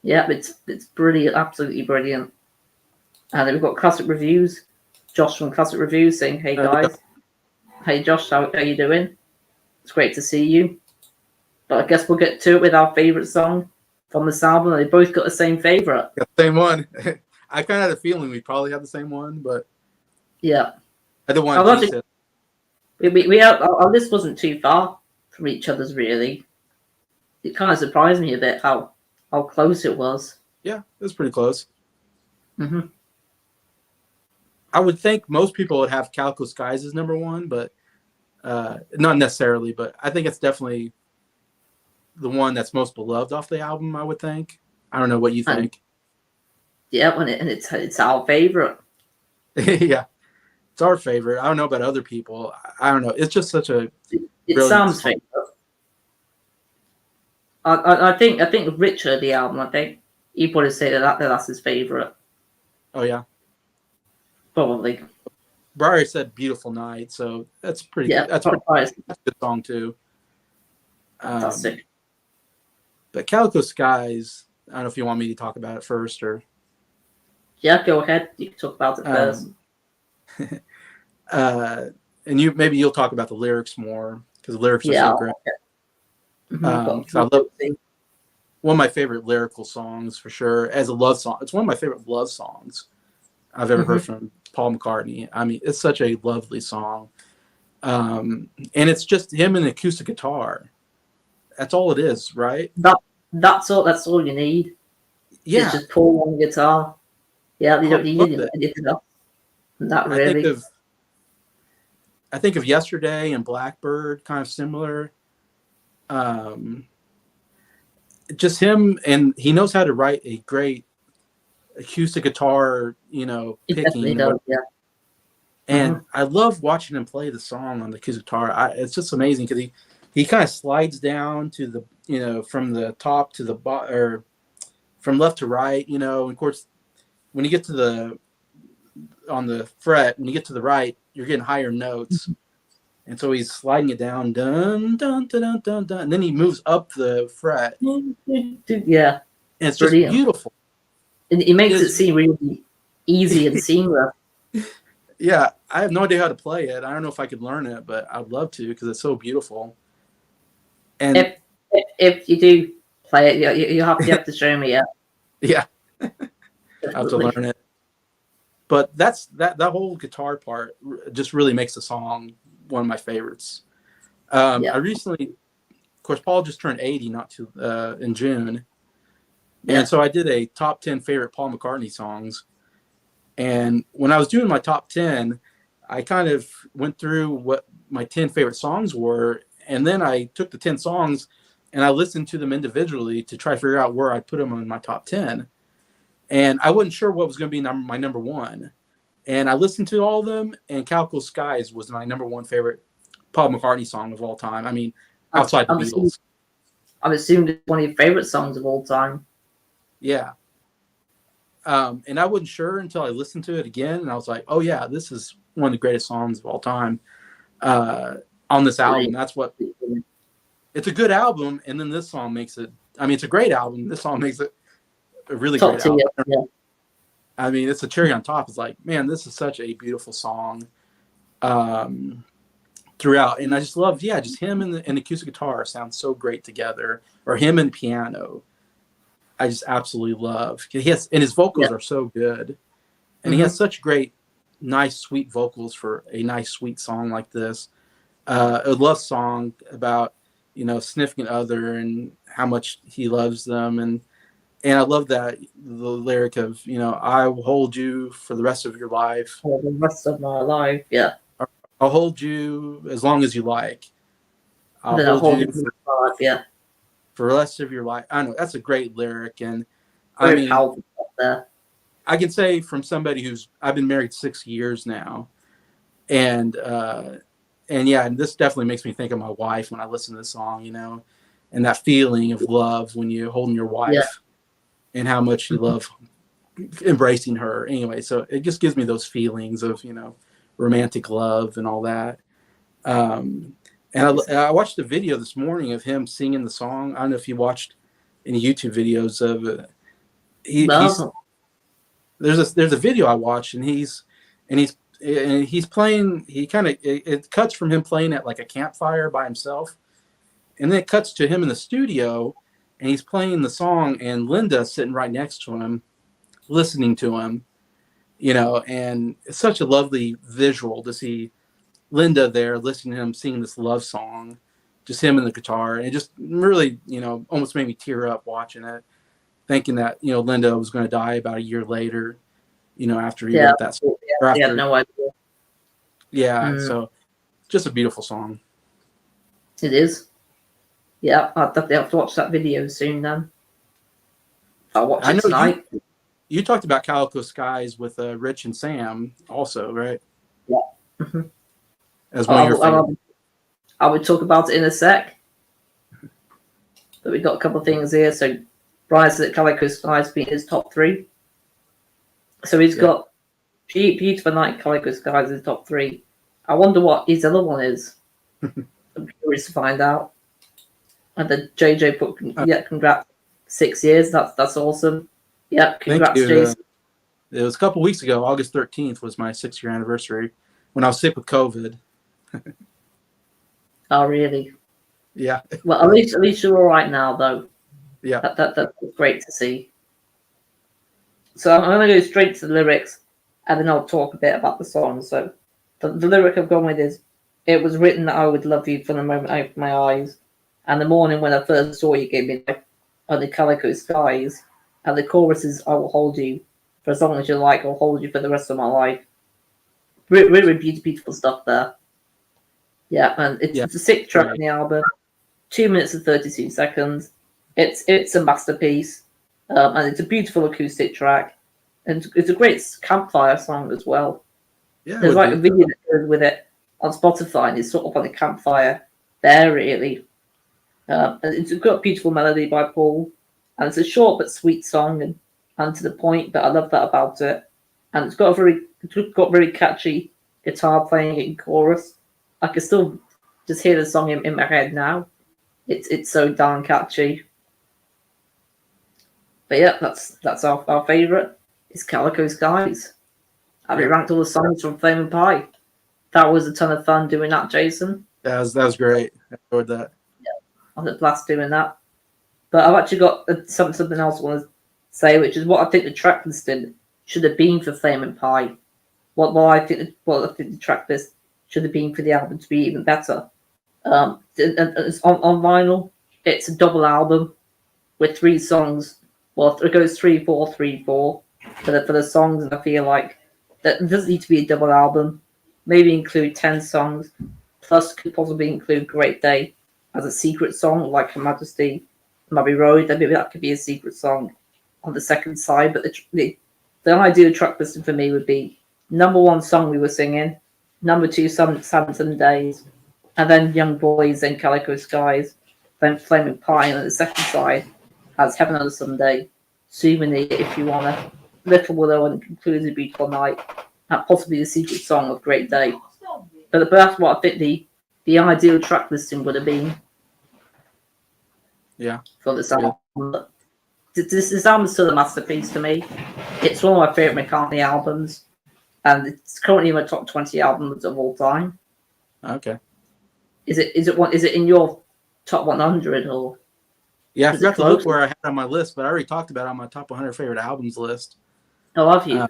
Yeah, it's brilliant, absolutely brilliant. And then we've got Classic Reviews. Josh from Classic Reviews saying, "Hey guys, hey Josh, how are you doing? It's great to see you." But I guess we'll get to it with our favorite song from this album. They both got the same favorite. Yeah, same one. I kind of had a feeling we probably have the same one, but yeah, I don't want to. We our list wasn't too far from each other's really. It kind of surprised me a bit how close it was. Yeah, it was pretty close. Mm-hmm. I would think most people would have Calico Skies as number one, but not necessarily. But I think it's definitely the one that's most beloved off the album, I would think. I don't know what you think. Yeah, and it's our favorite. Yeah, it's our favorite. I don't know about other people. I don't know. It's just such a. It's Sam's favorite. I think Richard the album. I think he'd probably say that's his favorite. Oh yeah, probably. Briar said "Beautiful Night," so that's pretty. Yeah, that's a good song too. Fantastic. But Calico Skies, I don't know if you want me to talk about it first or. Yeah, go ahead. You can talk about it first. And you'll talk about the lyrics more because the lyrics are so great. I love one of my favorite lyrical songs for sure as a love song. It's one of my favorite love songs I've ever heard from Paul McCartney. I mean, it's such a lovely song, and it's just him and an acoustic guitar. That's all it is, right? That's all you need. Yeah, it's just Paul on the guitar. Yeah, you don't need anything else. Not really. I think of Yesterday and Blackbird, kind of similar. Just him, and he knows how to write a great acoustic guitar, picking. Does, yeah. And I love watching him play the song on the acoustic guitar. It's just amazing because he kind of slides down to the, from the top to the bottom, or from left to right, and of course, when you get to on the fret, when you get to the right, you're getting higher notes. And so he's sliding it down, dun, dun, dun, dun, dun, dun, and then he moves up the fret. Yeah. And it's brilliant. Just beautiful. And it makes it seem really easy and seamless. Yeah, I have no idea how to play it. I don't know if I could learn it, but I'd love to because it's so beautiful. And if you do play it, you have to show me it. Yeah. I have to learn it. But that whole guitar part just really makes the song one of my favorites. I recently, of course, Paul just turned 80 in June. Yeah. And so I did a top 10 favorite Paul McCartney songs. And when I was doing my top 10, I kind of went through what my 10 favorite songs were. And then I took the 10 songs and I listened to them individually to try to figure out where I'd put them in my top 10. And I wasn't sure what was going to be my number one. And I listened to all of them, and Calico Skies was my number one favorite Paul McCartney song of all time. I mean, outside the Beatles. I'm assuming it's one of your favorite songs of all time. Yeah. And I wasn't sure until I listened to it again, and I was like, oh, yeah, this is one of the greatest songs of all time on this album. That's what – it's a good album, and then this song makes it – I mean, it's a great album. This song makes it a really great album. Yeah. I mean, it's a cherry on top. It's like, man, this is such a beautiful song throughout. And I just love, just him and the acoustic guitar sound so great together, or him and piano. I just absolutely love. And his vocals are so good. and he has such great, nice, sweet vocals for a nice, sweet song like this. A love song about, significant other and how much he loves them. And I love that the lyric of, I will hold you for the rest of your life. For the rest of my life, yeah. I'll hold you as long as you like. I'll Then I'll hold you you for my life, yeah. for the rest of your life. I know that's a great lyric. And Very powerful stuff there. I can say from somebody I've been married 6 years now. And yeah, and this definitely makes me think of my wife when I listen to this song, and that feeling of love when you're holding your wife and how much you love embracing her. Anyway, so it just gives me those feelings of, romantic love and all that. And I watched a video this morning of him singing the song. I don't know if you watched any YouTube videos of it. There's a video I watched, and he's playing. It cuts from him playing at like a campfire by himself, and then it cuts to him in the studio, and he's playing the song, and Linda's sitting right next to him, listening to him, and it's such a lovely visual to see Linda there listening to him sing this love song, just him and the guitar, and it just really, almost made me tear up watching it, thinking that, Linda was going to die about a year later, after he wrote that song. I had no idea. Yeah, so just a beautiful song. It is. Yeah, I'll definitely have to watch that video soon then. I'll watch it tonight. You talked about Calico Skies with Rich and Sam also, right? Yeah. Mm-hmm. As one of your favorites. I would talk about it in a sec. But we've got a couple of things here. So Brian said that Calico Skies being his top 3. So he's got Beautiful Night, Calico Skies in his top 3. I wonder what his other one is. I'm curious to find out. And then JJ put, congrats, 6 years. That's awesome. Yeah, congrats, Jason. It was a couple weeks ago. August 13th was my 6-year anniversary when I was sick with COVID. Oh, really? Yeah. Well, at least you're all right now, though. Yeah. That's great to see. So I'm going to go straight to the lyrics, and then I'll talk a bit about the song. So the lyric I've gone with is, it was written that I would love you from the moment I opened my eyes, and the morning when I first saw you gave me life on the Calico Skies, and the chorus is, I will hold you for as long as you like, I'll hold you for the rest of my life. Really beautiful stuff there. Yeah, and it's a 6th track on the album, 2 minutes and 32 seconds. It's a masterpiece, and it's a beautiful acoustic track, and it's a great campfire song as well. Yeah, there's like a video that goes with it on Spotify, and it's sort of on a campfire there, really. And it's got a beautiful melody by Paul, and it's a short but sweet song and to the point. But I love that about it, and it's got very catchy guitar playing in chorus. I can still just hear the song in my head now. It's so darn catchy. But yeah, that's our favourite. It's Calico Skies. Have you ranked all the songs from Flaming Pie? That was a ton of fun doing that, Jason. That was great. I enjoyed that. Yeah, I had a blast doing that. But I've actually got something else I want to say, which is what I think the track listing should have been for Flaming Pie. What I think the track list should have been for the album to be even better. And it's on vinyl, it's a double album with 3 songs. Well, it goes 3, 4, 3, 4 for the songs, and I feel like that it doesn't need to be a double album. Maybe include 10 songs, plus could possibly include Great Day as a secret song, like Her Majesty, Abbey Road. Maybe that could be a secret song on the second side. But the ideal track listing for me would be number 1 song we were singing, number 2 Some Days, and then Young Boys, then Calico Skies, then Flaming Pie, and then the second side has Heaven on a Sunday, Souvenir, If You Wanna, Little Willow, and concludes A Beautiful Night, and possibly the secret song of Great Day. But that's what I think the ideal track listing would have been. Yeah. For this album. This album's still a masterpiece to me. It's one of my favourite McCartney albums, and it's currently in my top 20 albums of all time. Okay. Is it in your top 100 or? Yeah, I forgot to look where I had on my list, but I already talked about it on my top 100 favorite albums list. Oh, have you?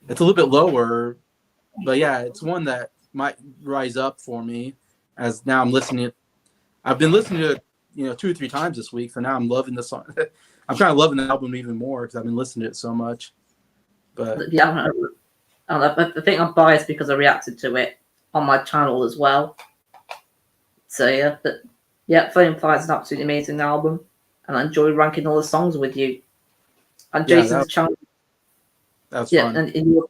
It's a little bit lower, but yeah, it's one that might rise up for me as now I'm listening. I've been listening to it, 2 or 3 times this week. So now I'm loving the song. I'm kind of loving the album even more because I've been listening to it so much. But yeah, I think I'm biased because I reacted to it on my channel as well. So yeah, but yeah, Flame Fire is an absolutely amazing album, and I enjoy ranking all the songs with you. And Yeah, Jason's channel, that's yeah, fun. and in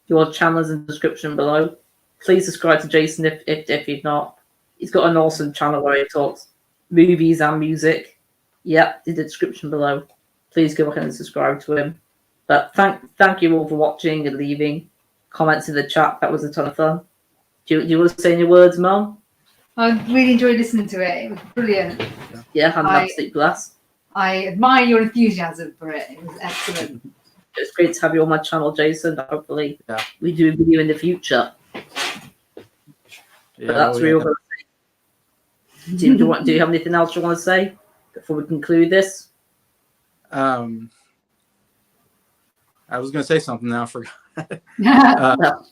your channel is in the description below. Please subscribe to Jason if you've not. He's got an awesome channel where he talks movies and music. Yep, in the description below. Please go ahead and subscribe to him. But thank you all for watching and leaving comments in the chat. That was a ton of fun. Do you want to say any words, Mum? I really enjoyed listening to it. It was brilliant. Yeah, had an absolute blast. I admire your enthusiasm for it. It was excellent. It's great to have you on my channel, Jason. Hopefully, we do a video in the future. Yeah, But that's real. Do you have anything else you want to say before we conclude this? I was going to say something now. I forgot.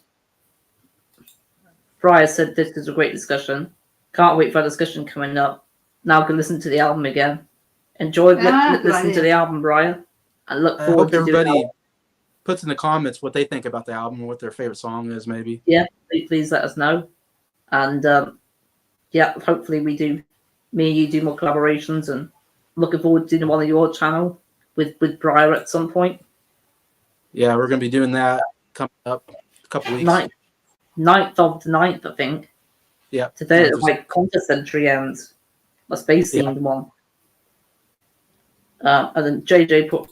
Brian said this is a great discussion. Can't wait for a discussion coming up. Now I can listen to the album again. Enjoy listening to the album, Brian. And look I forward hope to everybody puts in the comments what they think about the album and what their favorite song is, maybe. Yeah, please let us know. And yeah, hopefully me and you do more collaborations, and looking forward to doing one on your channel with Briar at some point. Yeah, we're going to be doing that coming up a couple weeks. 9th of the 9th, I think. Yeah. Today it's like contest entry ends. A space themed one. And then JJ put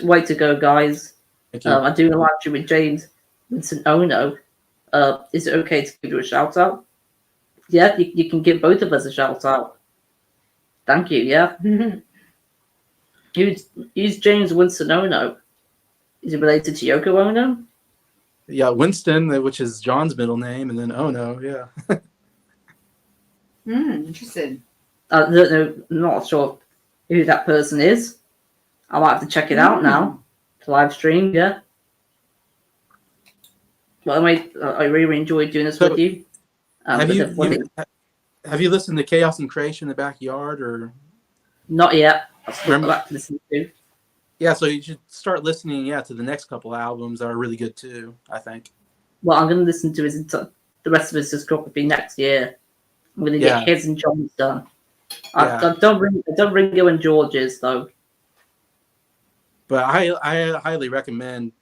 way to go, guys. Thank you. I do a live stream with James Vincent Ono. Is it okay to give you a shout out? Yeah, you can give both of us a shout out. Thank you, yeah. Who's James Winston Ono? Is he related to Yoko Ono? Yeah, Winston, which is John's middle name, and then Ono, yeah. Interesting. I don't know, not sure who that person is. I might have to check it out now. To live stream, yeah. Well, anyway, I really enjoyed doing this with you. Have you listened to Chaos and Creation in the Backyard, or not yet? I've still got that to listen to. Yeah, so you should start listening, to the next couple albums that are really good too, I think. Well, I'm going to listen to the rest of his discography next year. I'm going to get his and John's done. I've done Ringo and George's though. But I highly recommend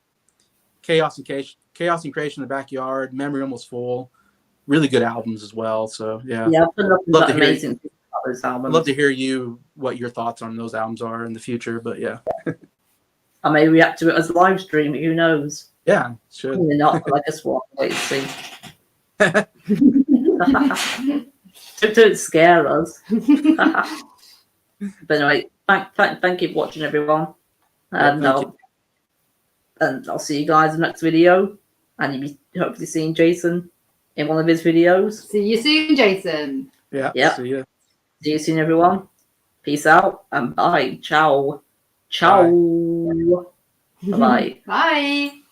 Chaos and Creation in the Backyard, Memory Almost Full. Really good albums as well. So yeah, love to amazing things about those albums. I'd love to hear what your thoughts on those albums are in the future. But yeah, I may react to it as a live stream. Who knows? Yeah, should. Probably not. But I guess what? Wait and see. Don't scare us. But anyway, thank you for watching, everyone. And I'll see you guys in the next video. And you'll be hopefully seeing Jason in one of his videos. See you soon, Jason. Yeah. See you. See you soon, everyone. Peace out and bye. Ciao. Ciao. Bye. Bye.